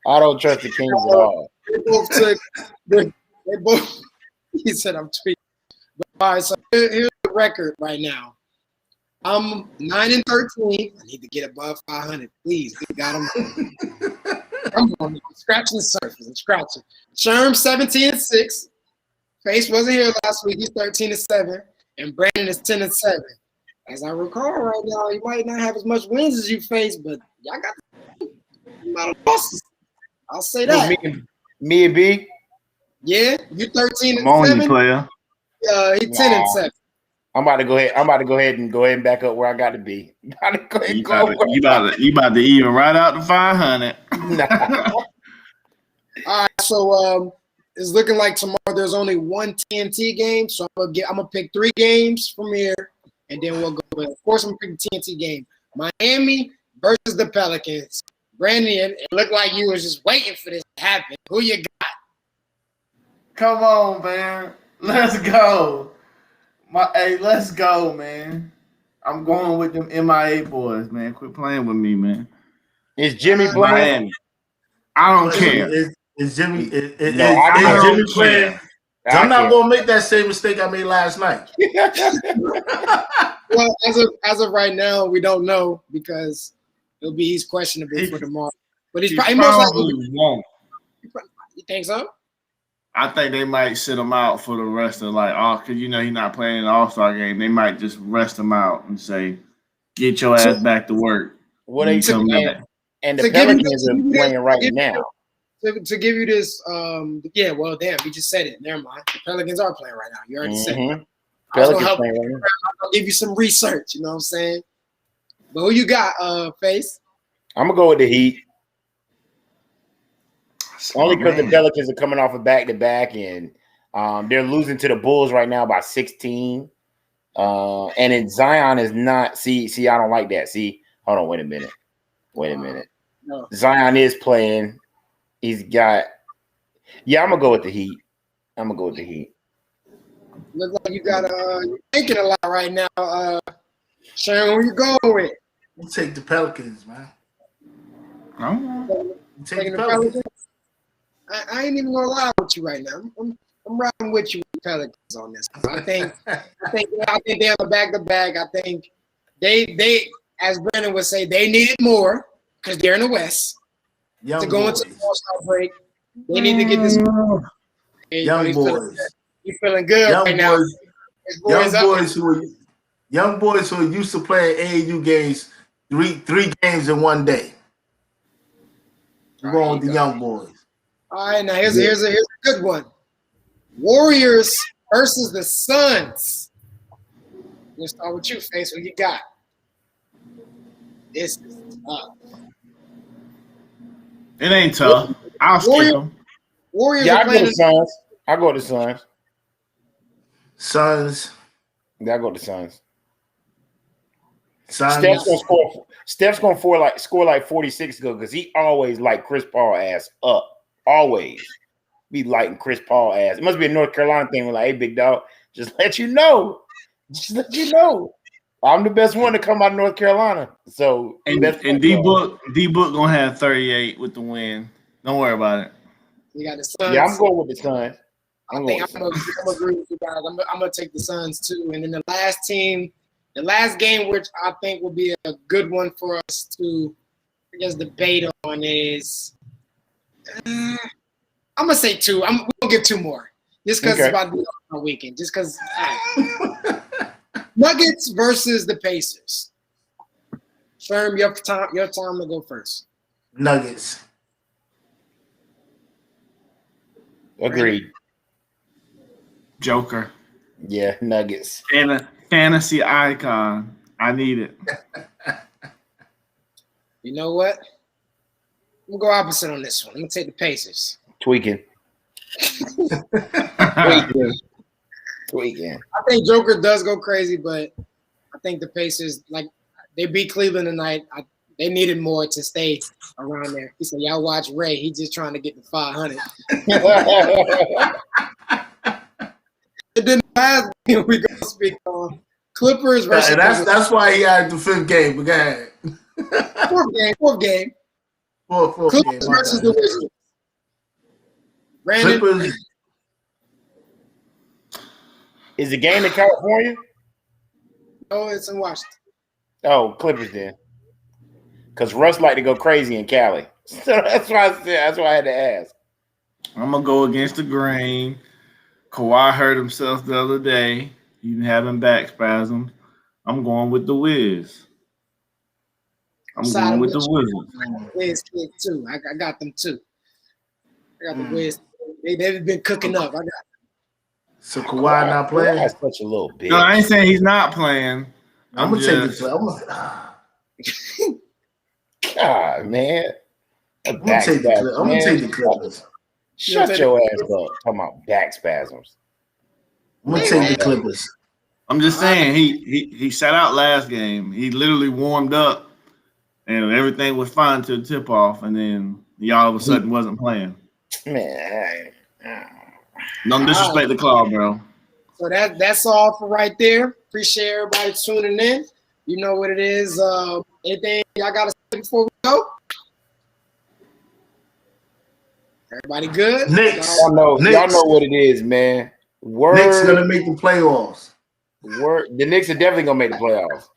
I don't trust the Kings at all. They both took. They both. He said I'm tweaking. But, all right, so here's the record right now. I'm 9-13. I need to get above 500, please. We got them. I'm scratching the surface. I'm scratching. Sherm 17-6. Faise wasn't here last week. He's 13-7, and Brandon is 10-7. As I recall right now, you might not have as much wins as you Faise, but y'all got a lot of losses. I'll say that. Me and B. Yeah, you 13-7. Come on, you player. He's 10-7. I'm about to go ahead and back up where I got to be. You about to even right out to 500. Nah. All right, so it's looking like tomorrow there's only one TNT game, so I'm gonna pick 3 games from here, and then we'll go. But of course, I'm gonna pick the TNT game: Miami versus the Pelicans. Brandon, it looked like you was just waiting for this to happen. Who you got? Come on, man. Let's go. Let's go, man. I'm going with them MIA boys, man. Quit playing with me, man. Is Jimmy playing? I don't care. Is Jimmy? Is I Jimmy playing? I'm not gonna make that same mistake I made last night. Well, as of right now, we don't know because he's questionable for tomorrow. But he probably most likely won't. You think so? I think they might sit him out for the rest of because he's not playing in the All-Star game. They might just rest him out and say, "Get your ass back to work." What are you saying? And the Pelicans are playing right now. To give you this, well, damn, you just said it. Never mind. The Pelicans are playing right now. You already said it. Pelicans playing right now. I'll give you some research. You know what I'm saying? But who you got, Faise? I'm gonna go with the Heat. Only because the man. Pelicans are coming off a back-to-back, and they're losing to the Bulls right now by 16. And then Zion is not. See, I don't like that. See, hold on, wait a minute. No. Zion is playing. He's got. Yeah, I'm gonna go with the Heat. Look like you got you're thinking a lot right now. Sherm, who you going with? You take the Pelicans, man. Oh. You take the Pelicans. I ain't even gonna lie with you right now. I'm riding with you with Pelicans on this. I think they have a back-to-back. I think they, as Brandon would say, they needed more because they're in the West Young to go boys. into the All-Star break. They need to get this. Young boys. He's feeling good right now. Young boys who are used to playing AAU games, three games in one day. We're going with the young boys. All right, now here's a good one. Warriors versus the Suns. We'll start with you, Face. What you got? This is tough. It ain't tough. I'll skip them. Warriors Yeah, are playing the Suns. I go to Suns. Suns. Yeah, I go to Suns. Suns. Steph's gonna score like 46 ago because he always like Chris Paul ass up. Always be lighting Chris Paul ass. It must be a North Carolina thing. We're like, hey, big dog, just let you know. I'm the best one to come out of North Carolina. So and D-Book gonna have 38 with the win. Don't worry about it. You got the Suns. Yeah, I'm going with the Suns. I'm gonna agree with you guys. I'm gonna take the Suns too. And then the last game, which I think will be a good one for us to, I guess, debate on is. I'm gonna say two. We're gonna get two more, just because it's about to be a weekend. Just because. Nuggets versus the Pacers. Sherm, your time to go first. Nuggets. Agreed. Joker. Yeah, Nuggets. And a fantasy icon. I need it. You know what? I'm gonna go opposite on this one. I'm gonna take the Pacers. Tweaking. I think Joker does go crazy, but I think the Pacers, like, they beat Cleveland tonight. They needed more to stay around there. He said, y'all watch Ray. He's just trying to get to 500. And then the last game we going to speak on, Clippers versus... That's why he had the fifth game. But go ahead. Fourth game. Clippers game. Versus the Wizards. Brandon? Clippers. Is the game in California? No, it's in Washington. Oh, Clippers then. Because Russ like to go crazy in Cali. So that's why I said. That's why I had to ask. I'm gonna go against the grain. Kawhi hurt himself the other day. He's been having back spasms. I'm going with the Wiz. I'm going with the Wizards. Wiz kid too. I got them too. I got the Wiz. They've been cooking up. I got. So Kawhi not playing? That's such a little bitch. No, I ain't saying he's not playing. I'm gonna take the God, man. I'm gonna take the Clippers. Shut your ass up. Talking about back spasms. I'm gonna take the Clippers. I'm just saying he sat out last game. He literally warmed up and everything was fine till the tip off, and then he all of a sudden wasn't playing. Man. Don't disrespect the club, bro. So that's all for right there. Appreciate everybody tuning in. You know what it is. Anything y'all got to say before we go? Everybody good? Knicks. Y'all know what it is, man. Knicks gonna make the playoffs. The Knicks are definitely gonna make the playoffs.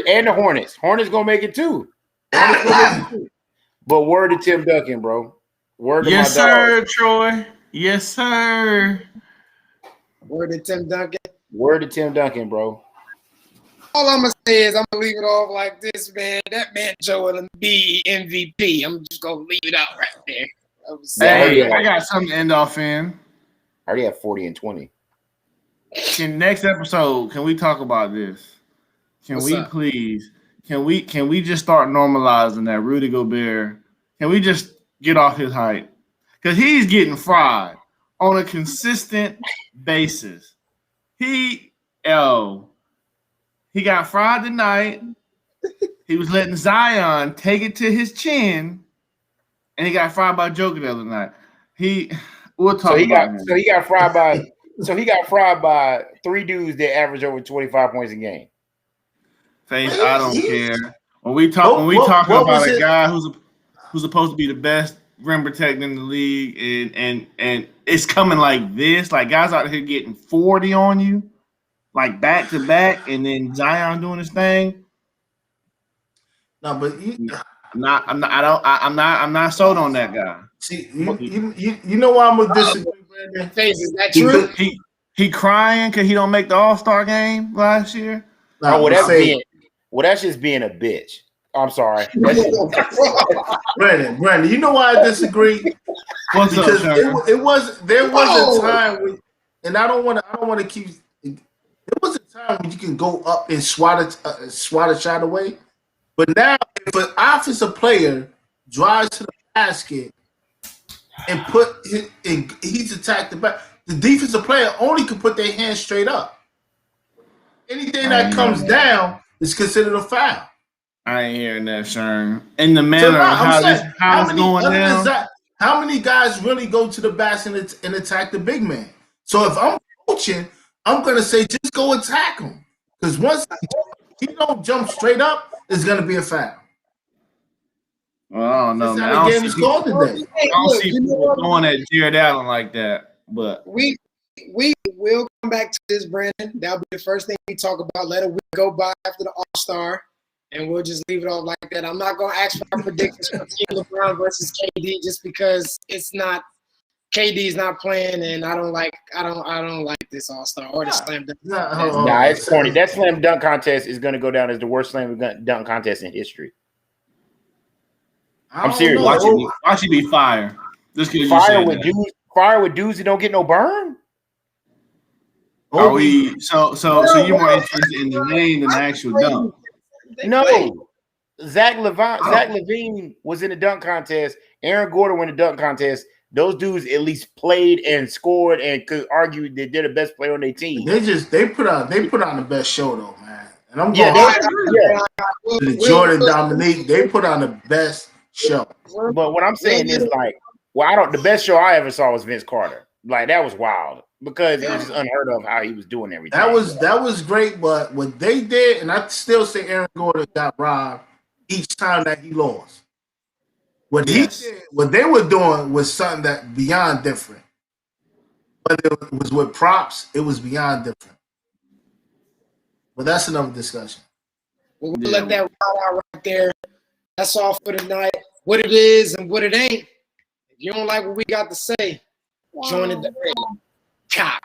And the Hornets. Hornets gonna make it too. But word to Tim Duncan, bro. Word to my dog. Yes, sir, Troy. Yes, sir. Word to Tim Duncan. Word to Tim Duncan, bro. All I'm gonna say is I'm gonna leave it off like this, man. That man Joel Embiid MVP. I'm just gonna leave it out right there. Hey, I got something to end off in. I already have 40 and 20. Next episode, can we talk about this? Can What's we up? please can we just start normalizing that Rudy Gobert? Can we just get off his hype? Because he's getting fried on a consistent basis. He got fried tonight. He was letting Zion take it to his chin, and he got fried by Joker the other night. We'll talk about him. So he got fried by 3 dudes that average over 25 points a game. Faise, I don't care. When we talk about a guy who's supposed to be the best rim protector in the league, and it's coming like this, like guys out here getting 40 on you, like back to back, and then Zion doing his thing. No, but I'm not sold on that guy. See, you know why I'm gonna disagree, Brandon? Faise, is that true? He crying because he don't make the All-Star game last year. No, that's just being a bitch. I'm sorry. Brandon, you know why I disagree? Because there was a time when, and I don't want to keep. There was a time when you can go up and swat a shot away, but now if an offensive player drives to the basket and he's attacked the back, the defensive player only can put their hands straight up. Anything that comes down is considered a foul. I ain't hearing that, Sherm. In the manner of how it's going down. How many guys really go to the basket and attack the big man? So if I'm coaching, I'm going to say just go attack him. Because once he don't jump straight up, it's going to be a foul. Well, I don't know, man. I don't see people going at Jared Allen like that. But we will come back to this, Brandon. That'll be the first thing we talk about. Let a week go by after the All-Star, and we'll just leave it off like that. I'm not gonna ask for our predictions for Team LeBron versus KD just because KD's not playing, and I don't like this All-Star or the slam dunk. Nah, it's corny. That slam dunk contest is gonna go down as the worst slam dunk contest in history. I'm serious. Watch it be fire. Fire with dudes that don't get no burn. Are we so you're more interested in the name than the actual dunk? No. Zach Levine was in the dunk contest. Aaron Gordon won the dunk contest. Those dudes at least played and scored and could argue that they're the best player on their team. They put on the best show though, man. And I'm going Jordan Dominique. They put on the best show. But what I'm saying is the best show I ever saw was Vince Carter. Like that was wild because it was just unheard of how he was doing everything. That was great, but what they did, and I still say Aaron Gordon got robbed each time that he lost. What he did, what they were doing was something that beyond different. But it was with props, it was beyond different. But that's another discussion. We'll let that ride out right there. That's all for tonight. What it is and what it ain't. If you don't like what we got to say, join the debate. KOPY.